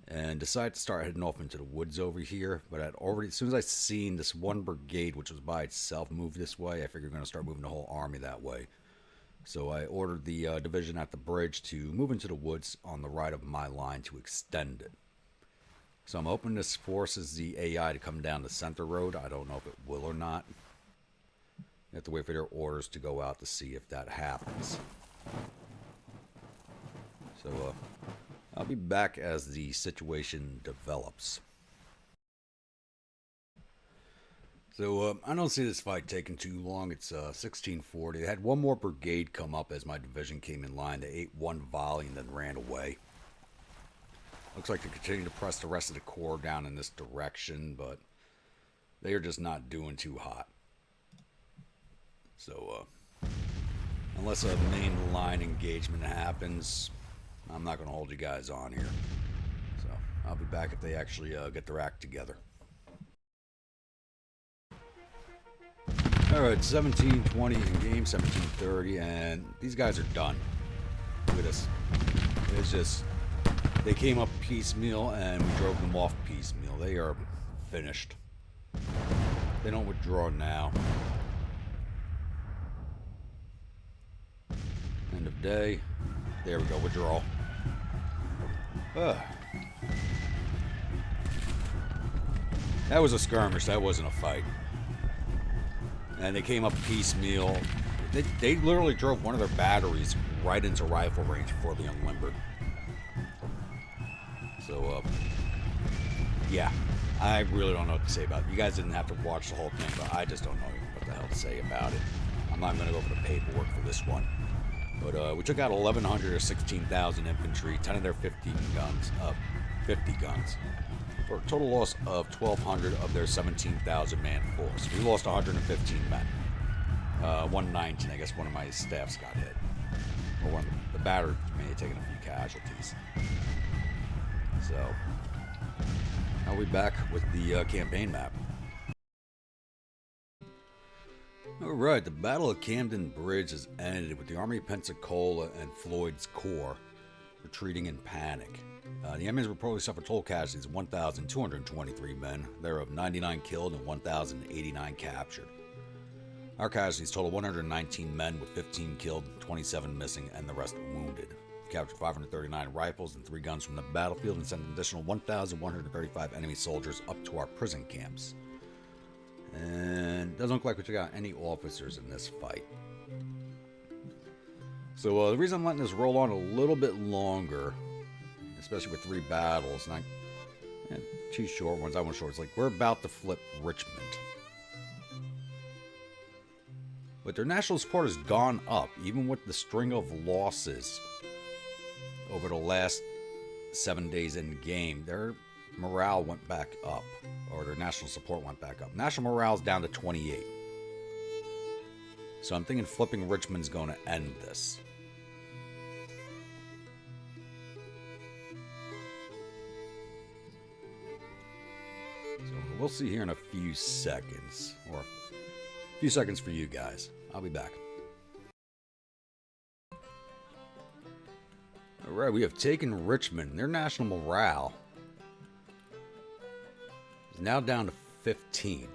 Speaker 1: and decided to start heading off into the woods over here. But as soon as I seen this 1 brigade, which was by itself, move this way, I figured we are going to start moving the whole army that way. So I ordered the division at the bridge to move into the woods on the right of my line to extend it. So I'm hoping this forces the AI to come down the center road. I don't know if it will or not. You have to wait for their orders to go out to see if that happens. So, I'll be back as the situation develops. So, I don't see this fight taking too long. It's 1640. They had 1 more brigade come up as my division came in line. They ate 1 volley and then ran away. Looks like they continue to press the rest of the corps down in this direction, but they are just not doing too hot. So, unless a main line engagement happens, I'm not going to hold you guys on here. So, I'll be back if they actually get their act together. Alright, 1720 in game, 1730, and these guys are done. Look at this. It's just, they came up piecemeal and we drove them off piecemeal. They are finished. They don't withdraw now. End of day. There we go, withdrawal. That was a skirmish, that wasn't a fight. And they came up piecemeal. They literally drove one of their batteries right into rifle range before they unlimbered. So, yeah. I really don't know what to say about it. You guys didn't have to watch the whole thing, but I just don't know what the hell to say about it. I'm not going to go over the paperwork for this one. But we took out 1,100 or 16,000 infantry, 10 of their 50 guns, for a total loss of 1,200 of their 17,000 man force. We lost 115 men. 119, I guess one of my staffs got hit. Or the battery may have taken a few casualties. So, I'll be back with the campaign map. Alright, the Battle of Camden Bridge has ended with the Army of Pensacola and Floyd's Corps retreating in panic. The enemies reportedly suffered total casualties of 1,223 men, thereof 99 killed and 1,089 captured. Our casualties total 119 men with 15 killed, 27 missing, and the rest wounded. We captured 539 rifles and 3 guns from the battlefield and sent an additional 1,135 enemy soldiers up to our prison camps. And it doesn't look like we took out any officers in this fight. So the reason I'm letting this roll on a little bit longer especially with 3 battles, and 2 short ones. I want short. It's like we're about to flip Richmond. But their national support has gone up, even with the string of losses over the last 7 days in game. Their morale went back up, or their national support went back up. National morale is down to 28. So I'm thinking flipping Richmond's going to end this. So we'll see here in a few seconds, or a few seconds for you guys. I'll be back. Alright, we have taken Richmond. Their national morale is now down to 15.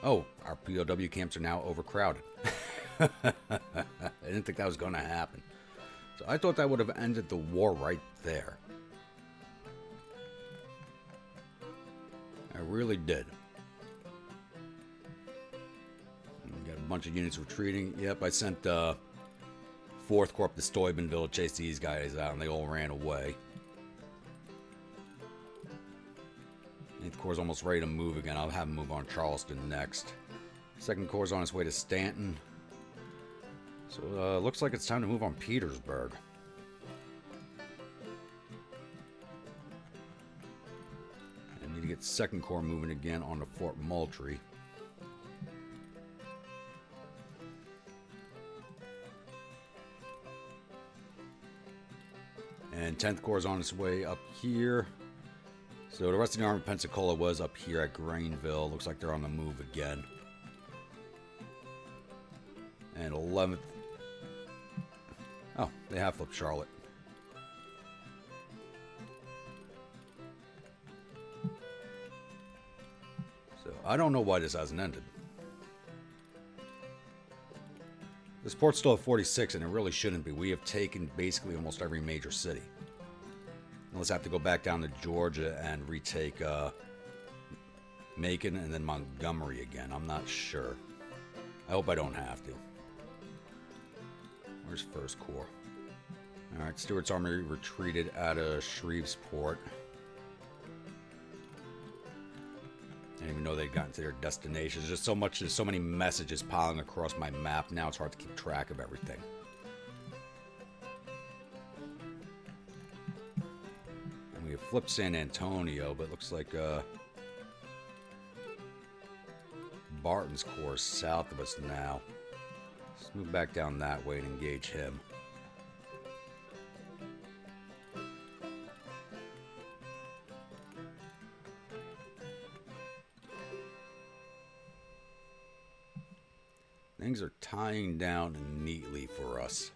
Speaker 1: Oh, our POW camps are now overcrowded. I didn't think that was going to happen. So I thought that would have ended the war right there. I really did. Got a bunch of units retreating. Yep, I sent 4th Corps to Steubenville to chase these guys out, and they all ran away. 8th Corps is almost ready to move again. I'll have them move on Charleston next. 2nd Corps is on its way to Stanton. So looks like it's time to move on Petersburg. I need to get 2nd Corps moving again on to Fort Moultrie. And 10th Corps is on its way up here. So the rest of the Army of Pensacola was up here at Greenville. Looks like they're on the move again. And 11th. Oh, they have flipped Charlotte. So I don't know why this hasn't ended. This port's still at 46, and it really shouldn't be. We have taken basically almost every major city. Unless I have to go back down to Georgia and retake Macon and then Montgomery again. I'm not sure. I hope I don't have to. Where's 1st Corps? Alright, Stuart's army retreated out of Shreveport. I didn't even know they'd gotten to their destinations. There's so many messages piling across my map. Now it's hard to keep track of everything. And we have flipped San Antonio, but it looks like Barton's Corps is south of us now. Let's move back down that way and engage him. Things are tying down neatly for us.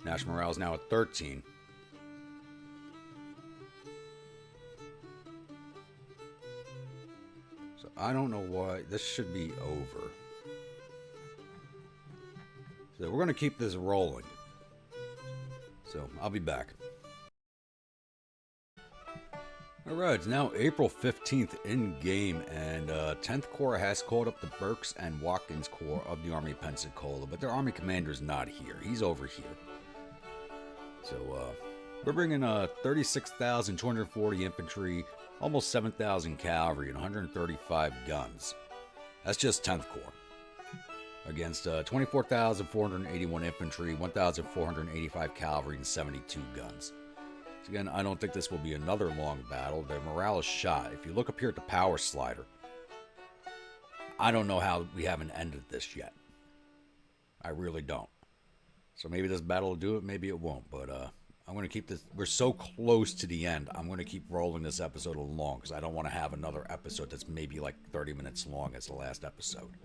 Speaker 1: National morale is now at 13. So I don't know why. This should be over. So we're going to keep this rolling. So I'll be back. Alright, it's now April 15th in game, and 10th Corps has called up the Burks and Watkins Corps of the Army of Pensacola, but their Army commander's not here. He's over here. So we're bringing 36,240 infantry, almost 7,000 cavalry, and 135 guns. That's just 10th Corps. Against 24,481 infantry, 1,485 cavalry, and 72 guns. Again, I don't think this will be another long battle. The morale is shot. If you look up here at the power slider, I don't know how we haven't ended this yet. I really don't. So maybe this battle will do it, maybe it won't. But I'm going to keep this. We're so close to the end. I'm going to keep rolling this episode along because I don't want to have another episode that's maybe like 30 minutes long as the last episode.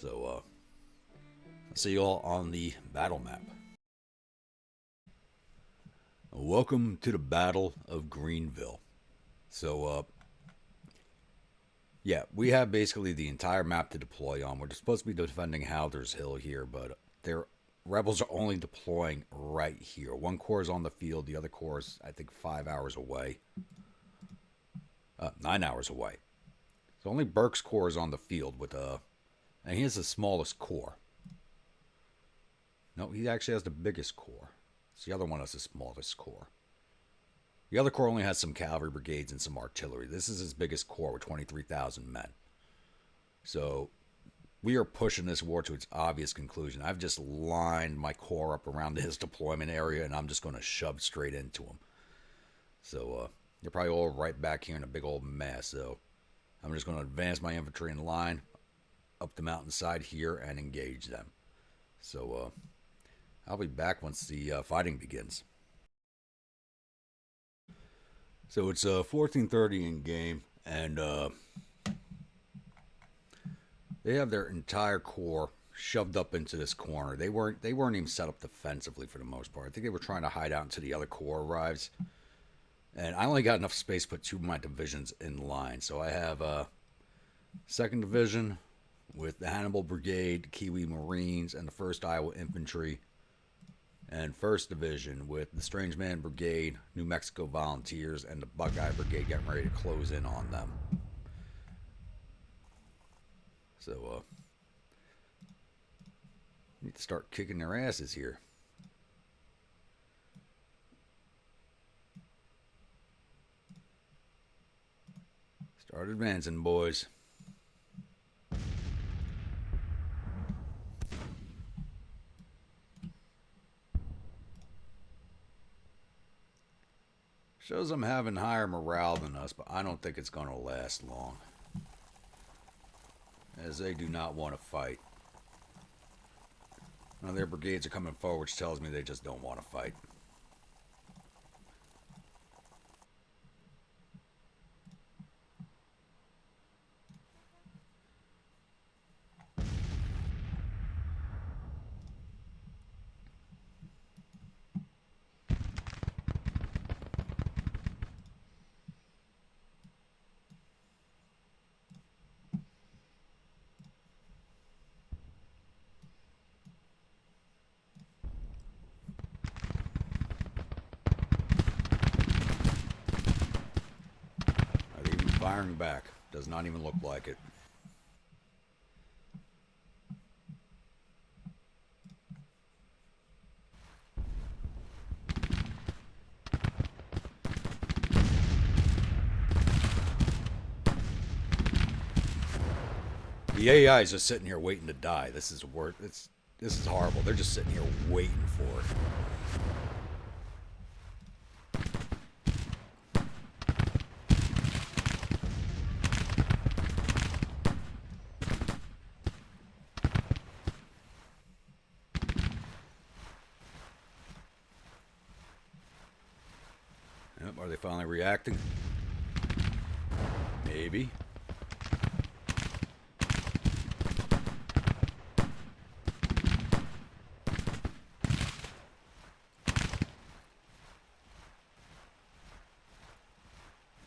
Speaker 1: So I'll see you all on the battle map. Welcome to the Battle of Greenville. So, yeah, we have basically the entire map to deploy on. We're supposed to be defending Howder's Hill here, but their rebels are only deploying right here. One corps is on the field, the other corps is, I think, 5 hours away. 9 hours away. So only Burke's corps is on the field with and he has the smallest corps. No, he actually has the biggest corps. So the other one is the smallest corps. The other corps only has some cavalry brigades and some artillery. This is his biggest corps with 23,000 men. So we are pushing this war to its obvious conclusion. I've just lined my corps up around his deployment area, and I'm just going to shove straight into him. So they're probably all right back here in a big old mess. So I'm just going to advance my infantry in line up the mountainside here and engage them. So I'll be back once the fighting begins. So it's 14:30 in game, and they have their entire corps shoved up into this corner. They weren't even set up defensively for the most part. I think they were trying to hide out until the other corps arrives. And I only got enough space to put 2 of my divisions in line. So I have 2nd Division with the Hannibal Brigade, Kiwi Marines, and the 1st Iowa Infantry. And 1st Division with the Strange Man Brigade, New Mexico Volunteers, and the Buckeye Brigade getting ready to close in on them. So, need to start kicking their asses here. Start advancing, boys. Shows them having higher morale than us, but I don't think it's going to last long, as they do not want to fight. Now their brigades are coming forward, which tells me they just don't want to fight. Firing back. Does not even look like it. The AI is just sitting here waiting to die. This is horrible. They're just sitting here waiting for it. Are they finally reacting? Maybe.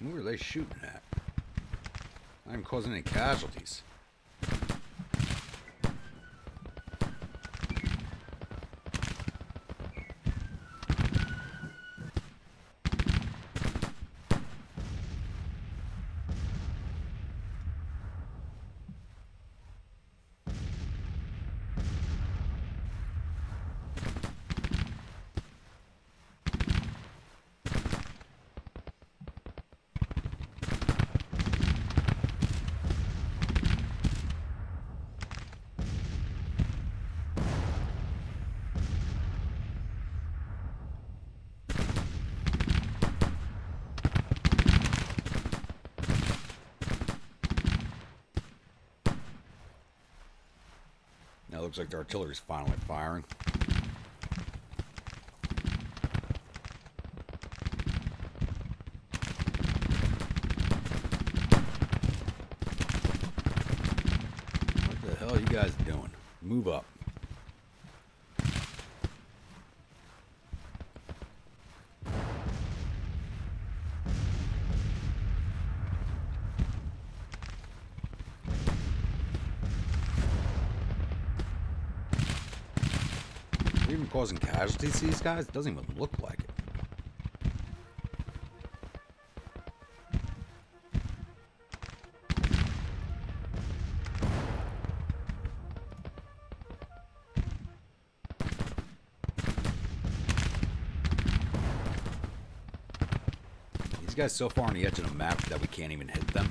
Speaker 1: Who are they shooting at? I'm causing any casualties. Now it looks like the artillery's finally firing. What the hell are you guys doing? Move up. Even causing casualties to these guys? It doesn't even look like it. guys so far on the edge of the map that we can't even hit them.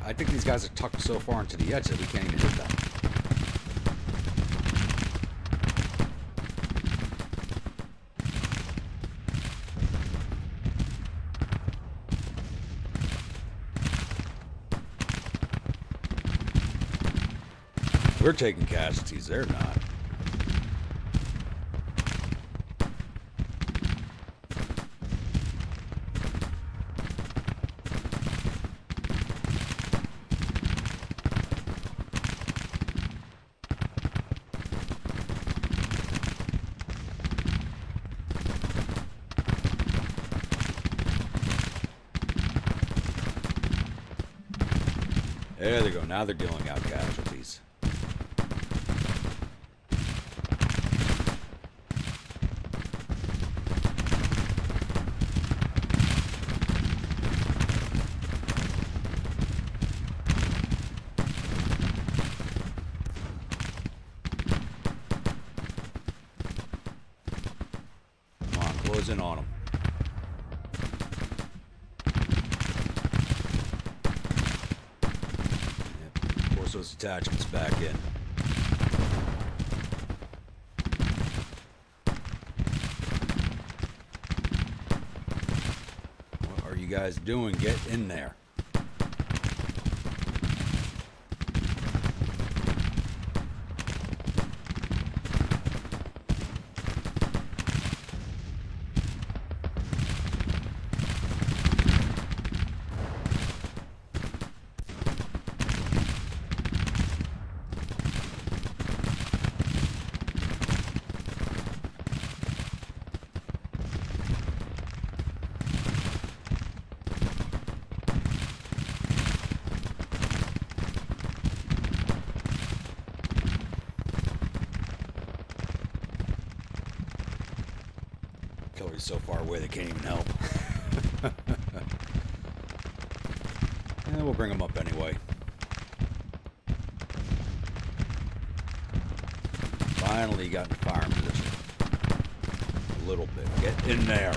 Speaker 1: I think these guys are tucked so far into the edge that we can't even hit them. We're taking casualties, they're not. There they go. Now they're dealing out casualties. Come on, close in on them. Those attachments back in. What are you guys doing? Get in there. Artillery's so far away they can't even help. We'll bring them up anyway. Finally got in firing position. A little bit. Get in there.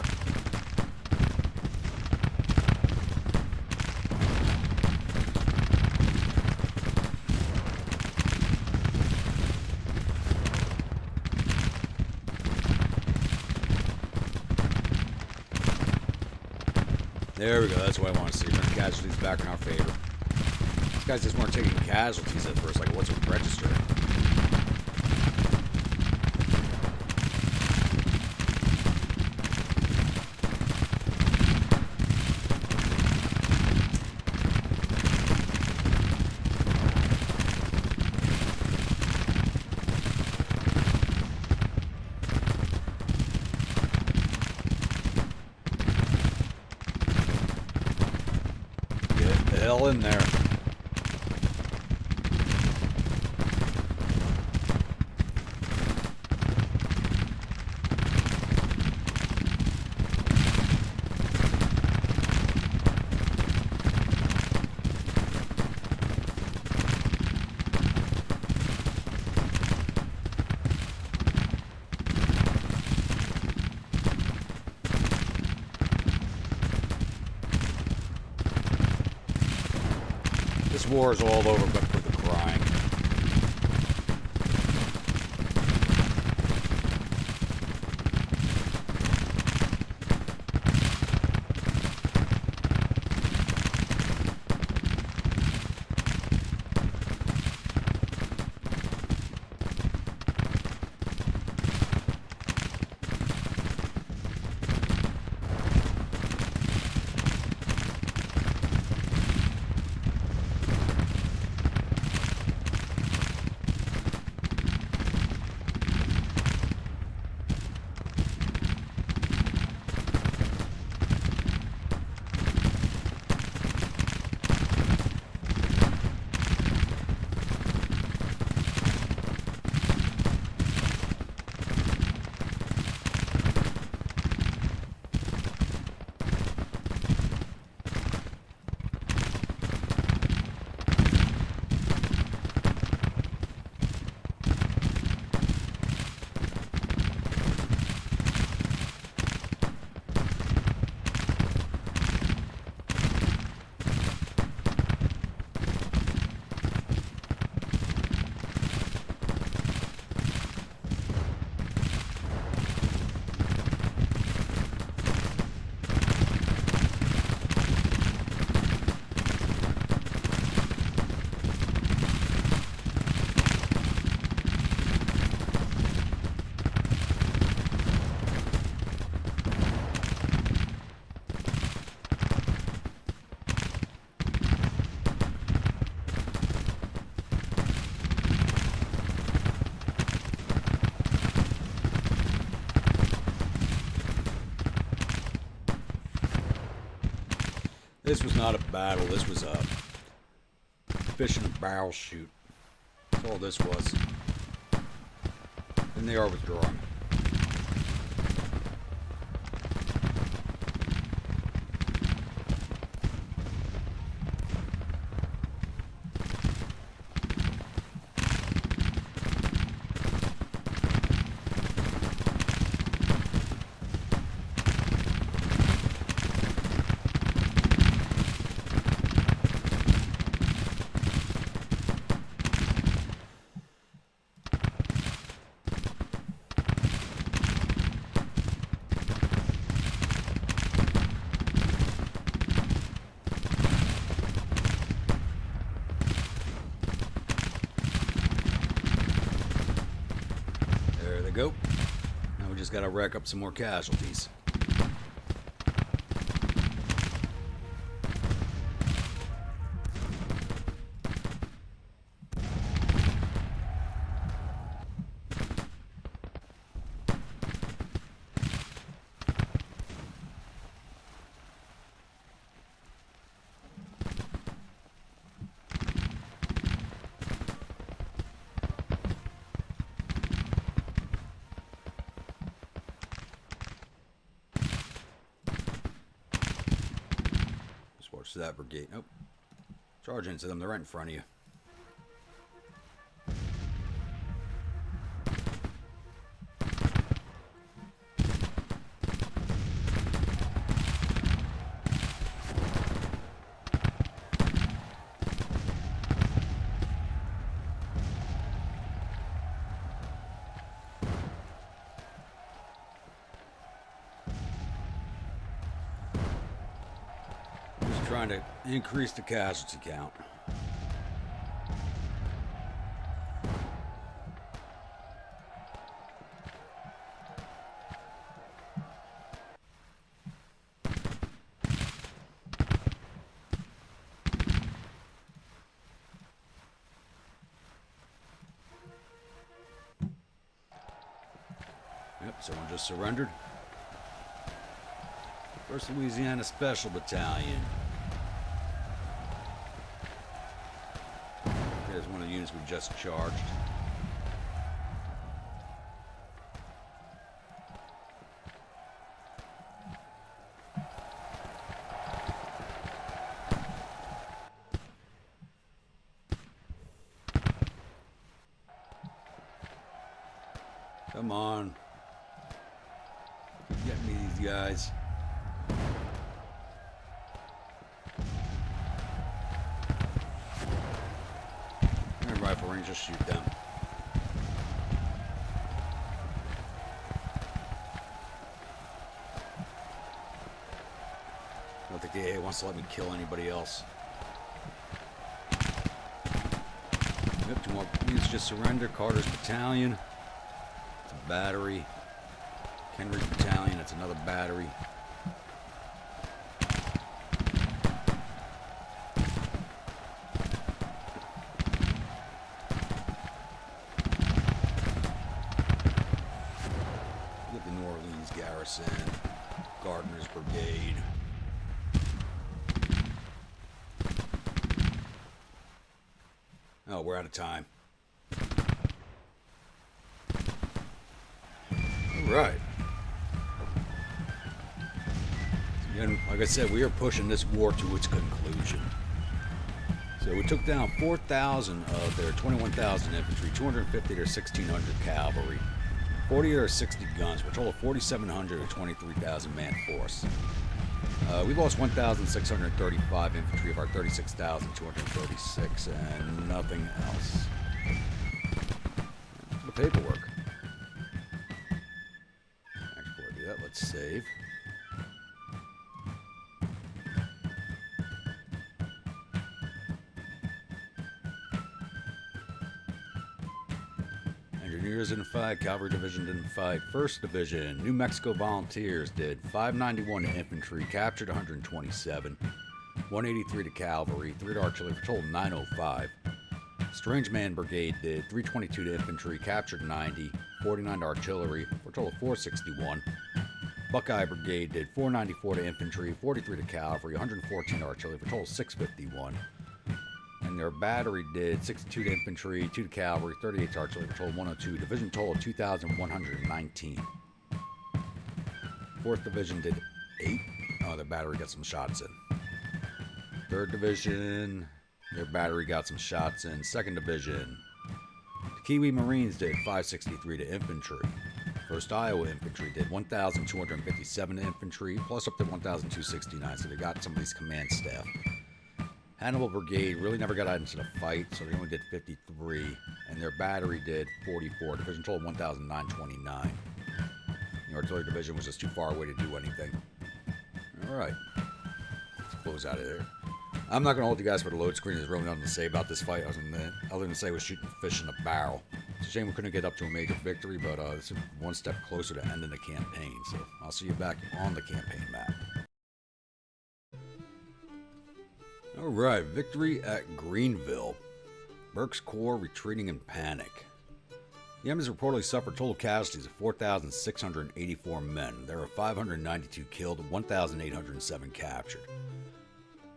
Speaker 1: There we go. That's what I want to see. Bring casualties back in our favor. These guys just weren't taking casualties at first. Like, what's registering? Hell in there. This war is all over but for the crying. This was not a battle. This was a fish in a barrel shoot. That's all this was. And they are withdrawing. Go. Now we just gotta rack up some more casualties. To that brigade. Nope. Charge into them. They're right in front of you. Trying to increase the casualty count. Yep, someone just surrendered. First Louisiana Special Battalion. There's one of the units we just charged. Come on. Get me these guys. Rifle range, just shoot them. I don't think the AA wants to let me kill anybody else. Yep, 2 more units just surrender. Carter's Battalion. It's a battery. Henry's Battalion. It's another battery. Gardner's Brigade. Oh, we're out of time. All right. Again, like I said, we are pushing this war to its conclusion. So we took down 4,000 of their 21,000 infantry, 250 of their 1,600 cavalry, 40 or 60 guns, for a total of 4,700 or 23,000 man force. We lost 1,635 infantry of our 36,236, and nothing else. The paperwork. Actually, before I do that, let's save. Engineers didn't fight, Cavalry Division didn't fight. 1st Division, New Mexico Volunteers did 591 to infantry, captured 127, 183 to cavalry, 3 to artillery, for a total of 905. Strange Man Brigade did 322 to infantry, captured 90, 49 to artillery, for a total of 461. Buckeye Brigade did 494 to infantry, 43 to cavalry, 114 to artillery, for a total of 651. And their battery did 62 to infantry, 2 to cavalry, 38 to artillery, for a total of 102. Division total of 2,119. 4th Division did 8. Oh, their battery got some shots in. 3rd Division, their battery got some shots in. 2nd Division, the Kiwi Marines did 563 to infantry. 1st Iowa Infantry did 1,257 to infantry, plus up to 1,269, so they got some of these command staff. Hannibal Brigade really never got out into the fight, so they only did 53, and their battery did 44. Division total 1,929. The Artillery Division was just too far away to do anything. Alright, let's close out of there. I'm not going to hold you guys for the load screen. There's really nothing to say about this fight other than say we're shooting fish in a barrel. It's a shame we couldn't get up to a major victory, but this is one step closer to ending the campaign, so I'll see you back on the campaign map. Alright, victory at Greenville. Burke's Corps retreating in panic. The Emmys reportedly suffered total casualties of 4,684 men. There were 592 killed and 1,807 captured.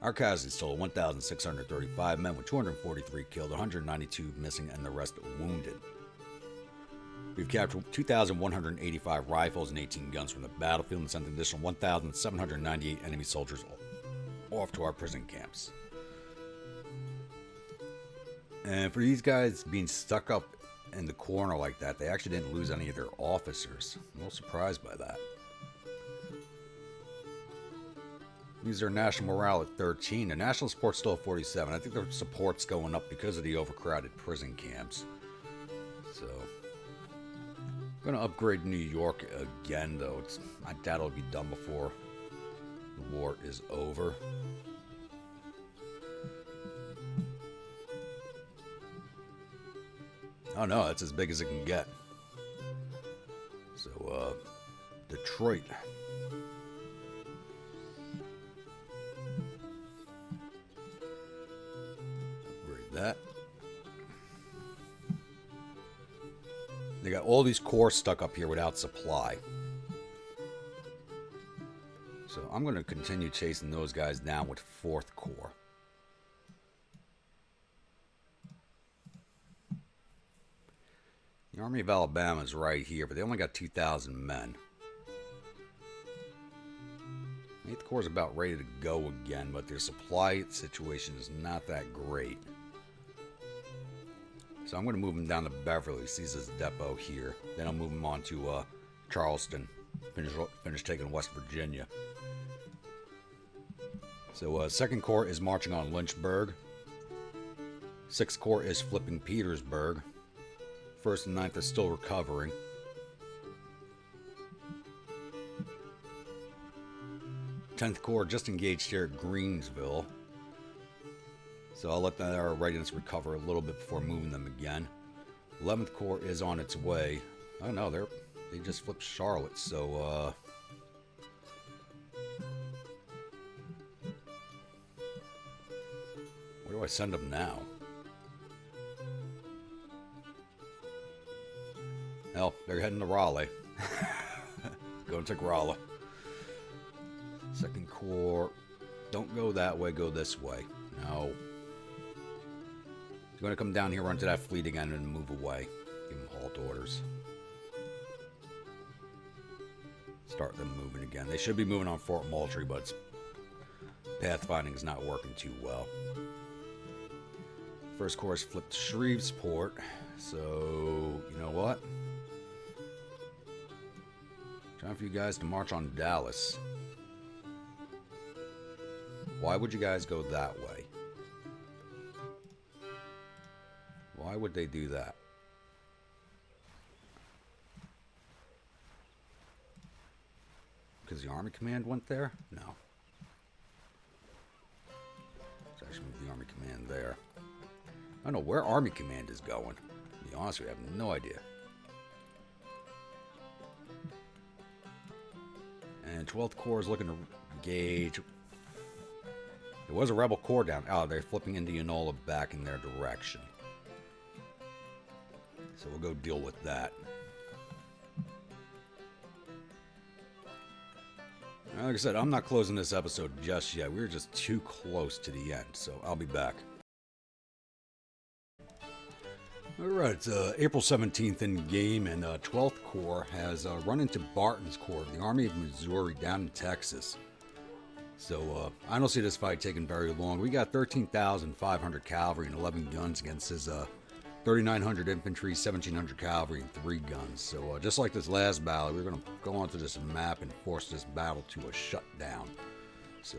Speaker 1: Our casualties total 1,635 men with 243 killed, 192 missing, and the rest wounded. We've captured 2,185 rifles and 18 guns from the battlefield and sent an additional 1,798 enemy soldiers off to our prison camps. And for these guys being stuck up in the corner like that, they actually didn't lose any of their officers. I'm a little surprised by that. These are national morale at 13. The national support's still at 47. I think their support's going up because of the overcrowded prison camps. So, I'm going to upgrade New York again, though. I doubt it'll be done before the war is over. Oh no, that's as big as it can get. So, Detroit. That. They got all these corps stuck up here without supply. So I'm going to continue chasing those guys down with 4th Corps. The Army of Alabama is right here, but they only got 2,000 men. 8th Corps is about ready to go again, but their supply situation is not that great. So I'm going to move them down to Beverly, sees his depot here. Then I'll move them on to Charleston, finish taking West Virginia. So 2nd Corps is marching on Lynchburg. 6th Corps is flipping Petersburg. 1st and 9th are still recovering. Tenth Corps just engaged here at Greensville. So I'll let their readiness recover a little bit before moving them again. 11th Corps is on its way. Oh no, they just flipped Charlotte, so where do I send them now? Hell, they're heading to Raleigh. Go and take Raleigh. 2nd Corps, don't go that way, go this way. No. You're going to come down here, run to that fleet again, and move away. Give them halt orders. Start them moving again. They should be moving on Fort Moultrie, but pathfinding is not working too well. 1st Corps flipped Shreveport, so you know what? Time for you guys to march on Dallas. Why would you guys go that way? Why would they do that? Because the Army Command went there? No. Let's actually move the Army Command there. I don't know where Army Command is going. To be honest with you, I have no idea. And 12th Corps is looking to engage. There was a rebel corps down. Oh, they're flipping Indianola back in their direction. So we'll go deal with that. Like I said, I'm not closing this episode just yet. We're just too close to the end, so I'll be back. Alright, it's April 17th in game, and 12th Corps has run into Barton's Corps of the Army of Missouri down in Texas. So I don't see this fight taking very long. We got 13,500 cavalry and 11 guns against his 3,900 infantry, 1,700 cavalry, and 3 guns. So just like this last battle, we're going to go onto this map and force this battle to a shutdown. So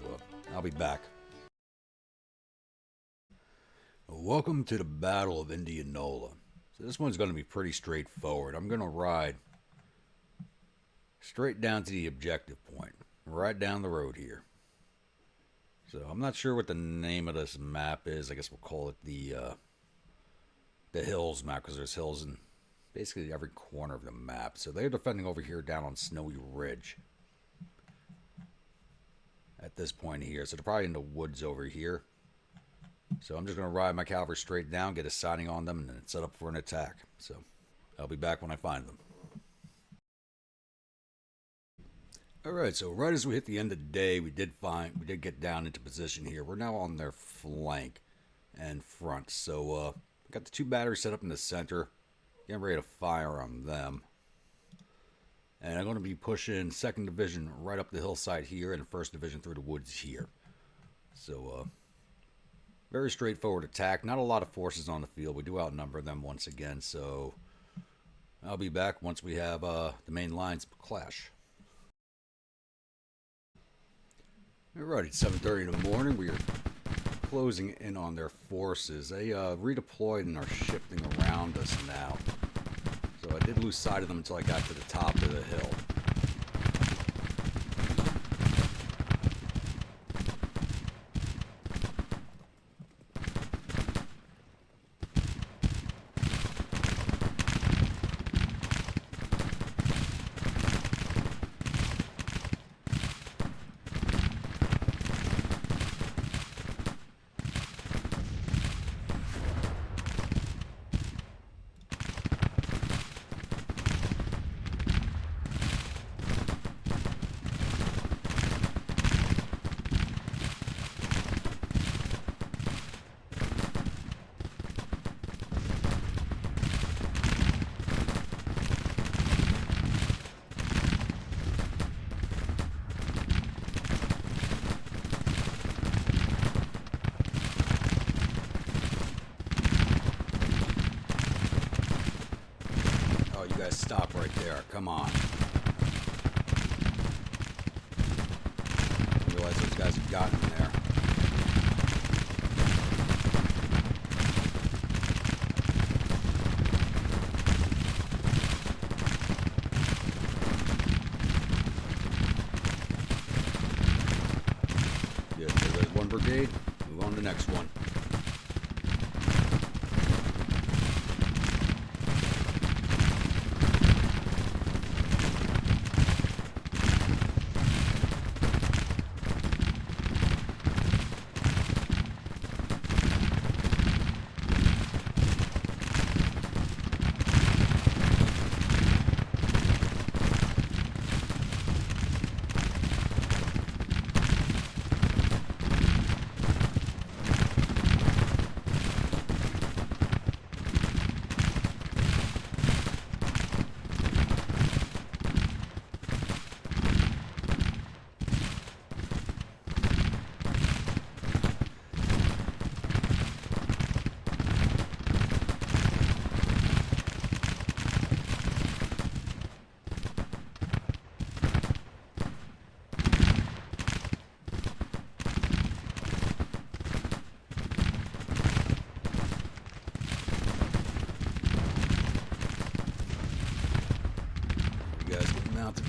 Speaker 1: I'll be back. Welcome to the Battle of Indianola. So this one's going to be pretty straightforward. I'm going to ride straight down to the objective point, right down the road here. So I'm not sure what the name of this map is. I guess we'll call it the hills map, because there's hills in basically every corner of the map. So they're defending over here down on Snowy Ridge at this point here. So they're probably in the woods over here. So I'm just going to ride my cavalry straight down, get a sighting on them, and then set up for an attack. So I'll be back when I find them. Alright, so right as we hit the end of the day, we did get down into position here. We're now on their flank and front. So got the 2 batteries set up in the center, getting ready to fire on them. And I'm going to be pushing 2nd Division right up the hillside here, and 1st Division through the woods here. So very straightforward attack. Not a lot of forces on the field. We do outnumber them once again. So I'll be back once we have the main lines clash. Alright, it's 7:30 in the morning. We are closing in on their forces. They redeployed and are shifting around us now. So I did lose sight of them until I got to the top of the hill. Stop right there. Come on. I realize those guys have gotten there. Good. There goes 1 brigade. Move on to the next one.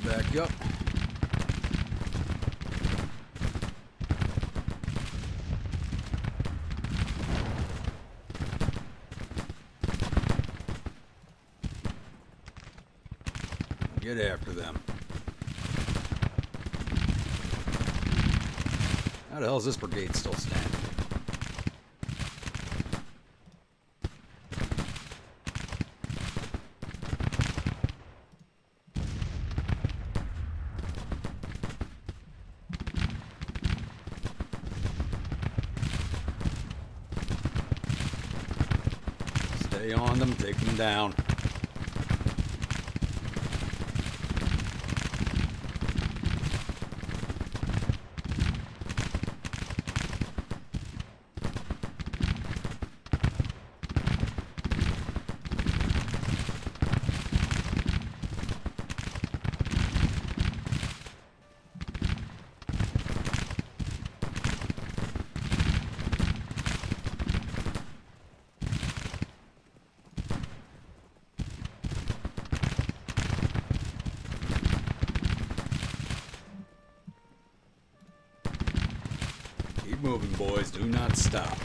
Speaker 1: Back up. Get after them. How the hell is this brigade still standing? Stay on them, take them down. Keep moving, boys. Do not stop.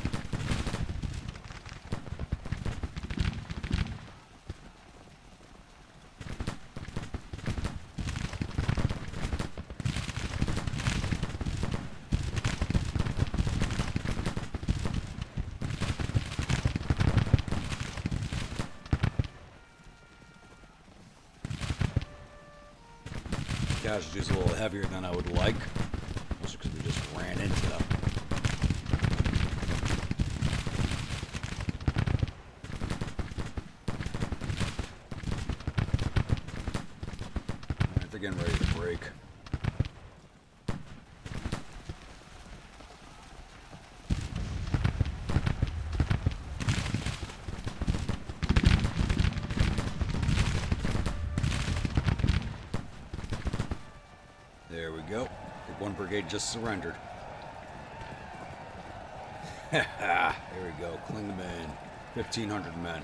Speaker 1: Casualties a little heavier than I would like. Also because we just ran into them. Alright, they're getting ready to break. There we go. One brigade just surrendered. There we go. Cling them in. 1,500 men.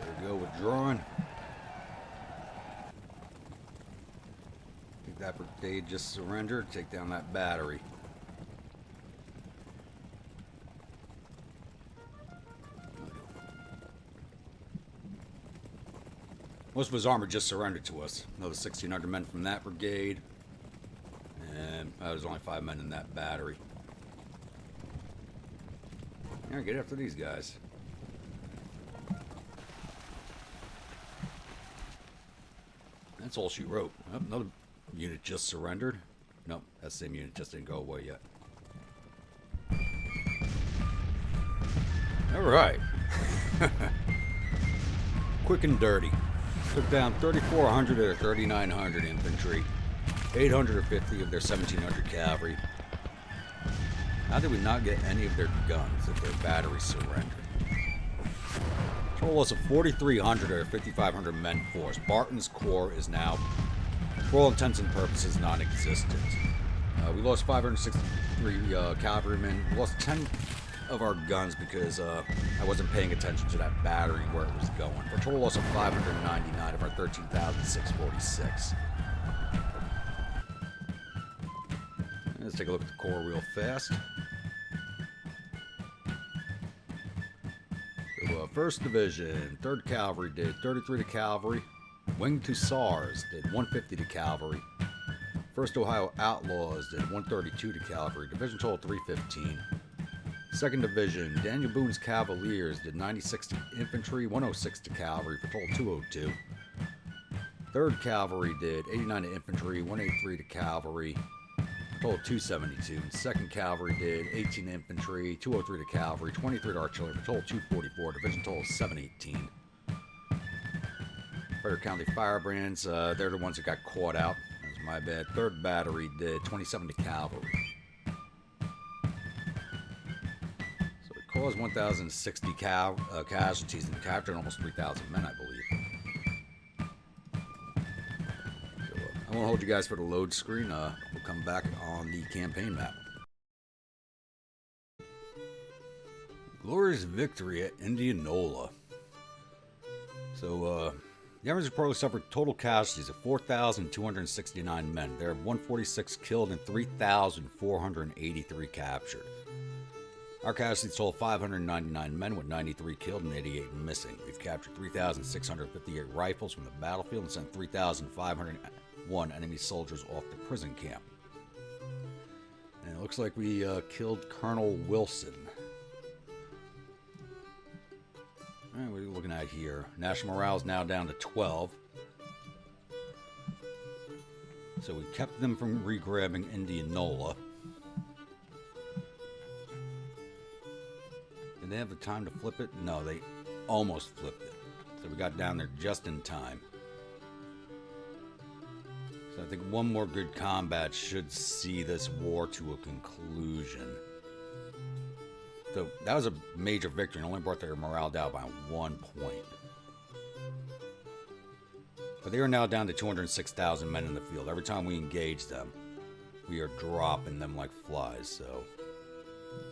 Speaker 1: There we go. Withdrawing. I think that brigade just surrendered. Take down that battery. Most of his armor just surrendered to us. Another 1,600 men from that brigade. And there's only 5 men in that battery. Alright, get after these guys. That's all she wrote. Oh, another unit just surrendered. Nope, that same unit just didn't go away yet. Alright. Quick and dirty. Took down 3,400 of their 3,900 infantry, 850 of their 1,700 cavalry. How did we not get any of their guns if their batteries surrendered? Total loss of 4,300 of their 5,500 men force. Barton's corps is now, for all intents and purposes, non-existent. We lost 563 cavalrymen. We lost 10 of our guns because I wasn't paying attention to that battery where it was going. For a total loss of 599 of our 13,646. Let's take a look at the corps real fast. So, 1st Division, 3rd Cavalry did 33 to cavalry. Winged Hussars did 150 to cavalry. 1st Ohio Outlaws did 132 to cavalry. Division total 315. 2nd Division, Daniel Boone's Cavaliers did 96 to infantry, 106 to cavalry, for total 202. 3rd Cavalry did 89 to infantry, 183 to cavalry, for total 272. And 2nd Cavalry did 18 to infantry, 203 to cavalry, 23 to artillery, for total 244. Division total 718. Frederick County Firebrands, they're the ones that got caught out. That was my bad. 3rd Battery did 27 to cavalry. Caused 1,060 casualties and captured almost 3,000 men, I believe. So, I won't hold you guys for the load screen. We'll come back on the campaign map. Glorious victory at Indianola. So, the Army's probably suffered total casualties of 4,269 men. There are 146 killed and 3,483 captured. Our casualties total 599 men with 93 killed and 88 missing. We've captured 3,658 rifles from the battlefield and sent 3,501 enemy soldiers off to prison camp. And it looks like we killed Colonel Wilson. Alright, what are we looking at here? National morale is now down to 12. So we kept them from regrabbing Indianola. Did they have the time to flip it? No, they almost flipped it. So we got down there just in time. So I think one more good combat should see this war to a conclusion. So that was a major victory and only brought their morale down by 1 point. But they are now down to 206,000 men in the field. Every time we engage them, we are dropping them like flies. So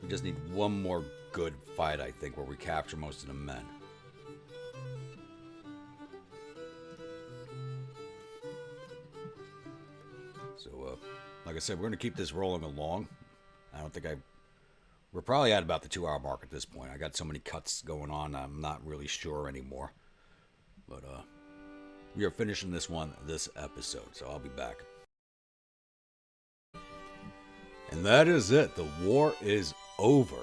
Speaker 1: we just need one more good fight, I think, where we capture most of the men. So, like I said, we're going to keep this rolling along. I don't think we're probably at about the 2-hour mark at this point. I got so many cuts going on, I'm not really sure anymore. But, we are finishing this episode, so I'll be back. And that is it. The war is over.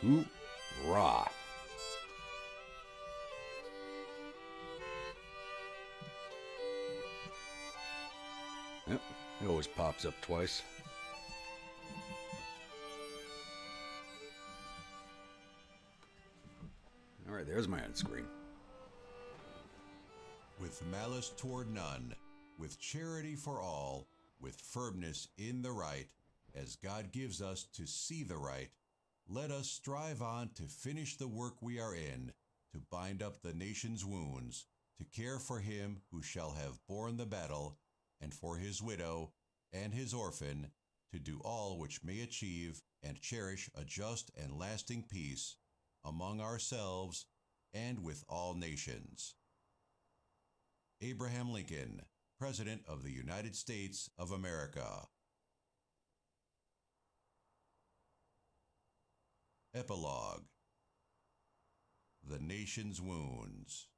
Speaker 1: Hoorah. Yep, it always pops up twice. Alright, there's my end screen.
Speaker 2: With malice toward none, with charity for all, with firmness in the right, as God gives us to see the right, let us strive on to finish the work we are in, to bind up the nation's wounds, to care for him who shall have borne the battle, and for his widow and his orphan, to do all which may achieve and cherish a just and lasting peace among ourselves and with all nations. Abraham Lincoln, President of the United States of America. Epilogue. The Nation's Wounds.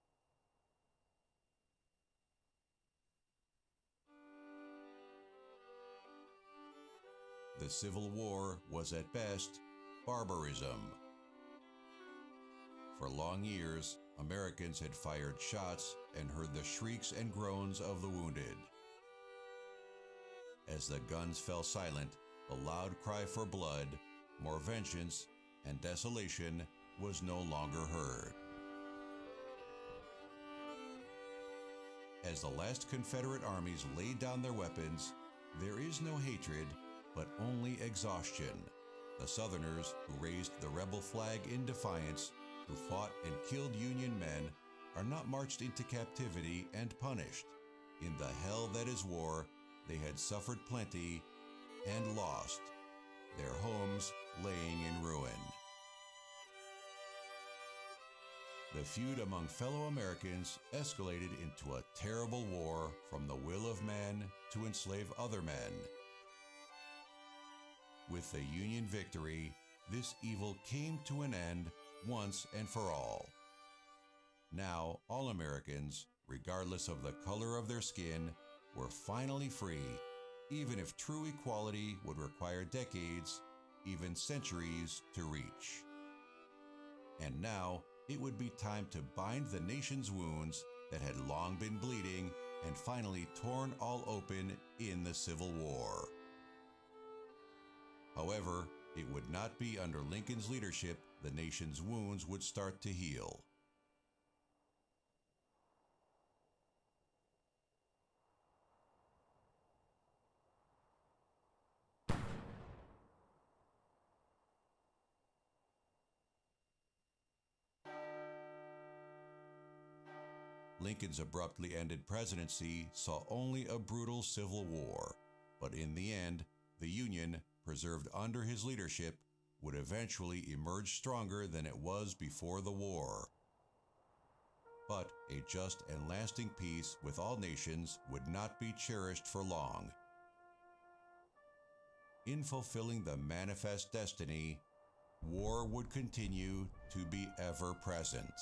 Speaker 2: The Civil War was at best barbarism. For long years, Americans had fired shots and heard the shrieks and groans of the wounded. As the guns fell silent, the loud cry for blood, more vengeance, and desolation was no longer heard. As the last Confederate armies laid down their weapons, there is no hatred, but only exhaustion. The Southerners who raised the rebel flag in defiance, who fought and killed Union men, are not marched into captivity and punished. In the hell that is war, they had suffered plenty and lost, their homes laying in ruin. The feud among fellow Americans escalated into a terrible war from the will of man to enslave other men. With the Union victory, this evil came to an end once and for all. Now, all Americans, regardless of the color of their skin, were finally free, even if true equality would require decades, even centuries, to reach. And now, it would be time to bind the nation's wounds that had long been bleeding and finally torn all open in the Civil War. However, it would not be under Lincoln's leadership the nation's wounds would start to heal. Lincoln's abruptly ended presidency saw only a brutal civil war, but in the end, the Union, preserved under his leadership, would eventually emerge stronger than it was before the war. But a just and lasting peace with all nations would not be cherished for long. In fulfilling the manifest destiny, war would continue to be ever present.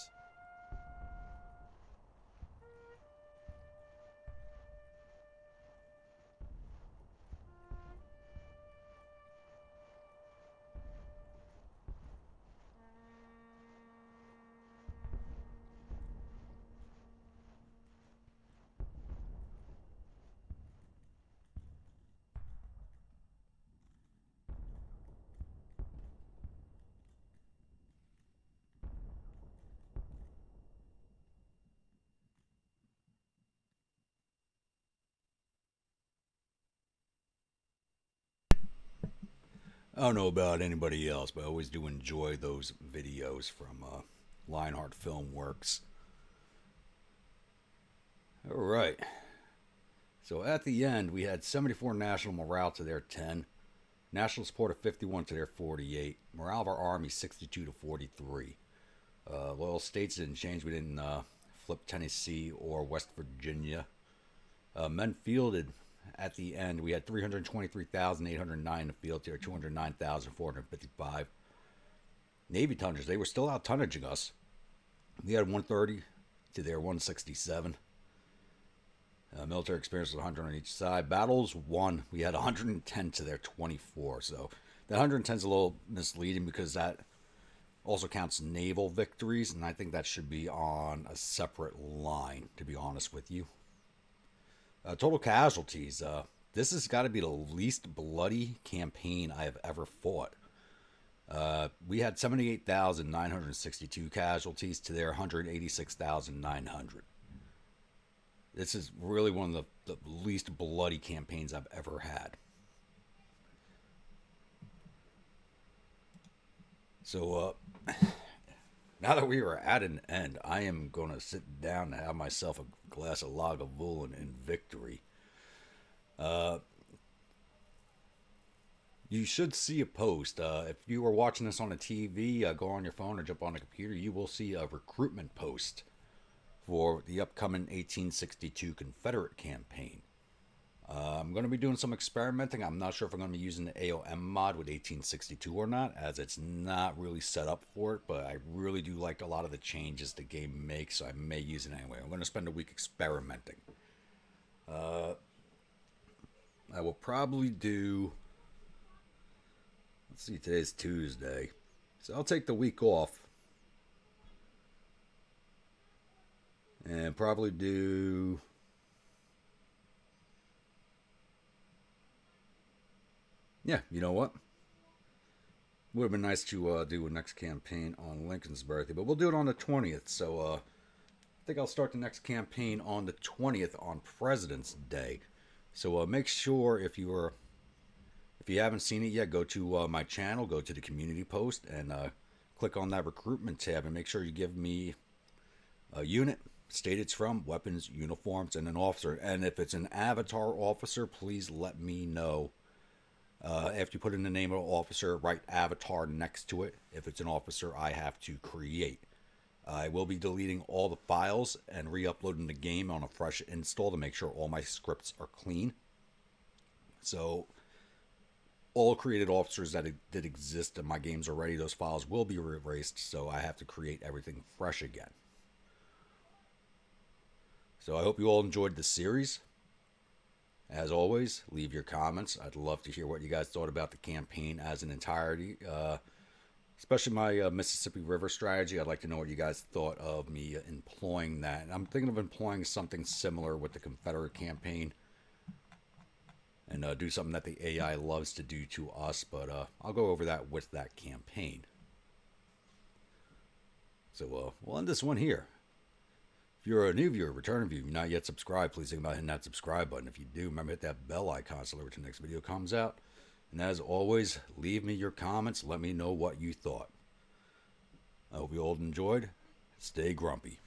Speaker 1: I don't know about anybody else, but I always do enjoy those videos from Lionheart Film Works. All right. So at the end, we had 74 national morale to their 10, national support of 51 to their 48, morale of our army 62 to 43. Loyal states didn't change. We didn't flip Tennessee or West Virginia. Men fielded at the end, we had 323,809 in the field to their 209,455. Navy tonnage, they were still out tonnaging us. We had 130 to their 167. Military experience was 100 on each side. Battles won. We had 110 to their 24. So the 110 is a little misleading because that also counts naval victories, and I think that should be on a separate line, to be honest with you. Total casualties. This has got to be the least bloody campaign I have ever fought. We had 78,962 casualties to their 186,900. This is really one of the least bloody campaigns I've ever had. So, now that we are at an end, I am going to sit down and have myself a glass of Lagavulin in victory. You should see a post. If you are watching this on a TV, go on your phone or jump on a computer, you will see a recruitment post for the upcoming 1862 Confederate campaign. I'm going to be doing some experimenting. I'm not sure if I'm going to be using the A.O.M mod with 1862 or not, as it's not really set up for it, but I really do like a lot of the changes the game makes, so I may use it anyway. I'm going to spend a week experimenting. I will probably do... Let's see, today's Tuesday. So I'll take the week off. And probably do... Yeah, you know what? Would have been nice to do a next campaign on Lincoln's birthday, but we'll do it on the 20th. So I think I'll start the next campaign on the 20th on President's Day. So make sure if you haven't seen it yet, go to my channel, go to the community post, and click on that recruitment tab, and make sure you give me a unit, state it's from, weapons, uniforms, and an officer. And if it's an avatar officer, please let me know. After you put in the name of the officer, write avatar next to it. If it's an officer I have to create. I will be deleting all the files and re-uploading the game on a fresh install to make sure all my scripts are clean. So all created officers that did exist in my games already, those files will be erased, so I have to create everything fresh again. So I hope you all enjoyed the series. As always, leave your comments. I'd love to hear what you guys thought about the campaign as an entirety, especially my Mississippi River strategy. I'd like to know what you guys thought of me employing that. And I'm thinking of employing something similar with the Confederate campaign, and do something that the AI loves to do to us, but I'll go over that with that campaign. So we'll end this one here. If you're a new viewer, returning viewer, not yet subscribed, please think about hitting that subscribe button. If you do, remember hit that bell icon so that the next video comes out. And as always, leave me your comments. Let me know what you thought. I hope you all enjoyed. Stay grumpy.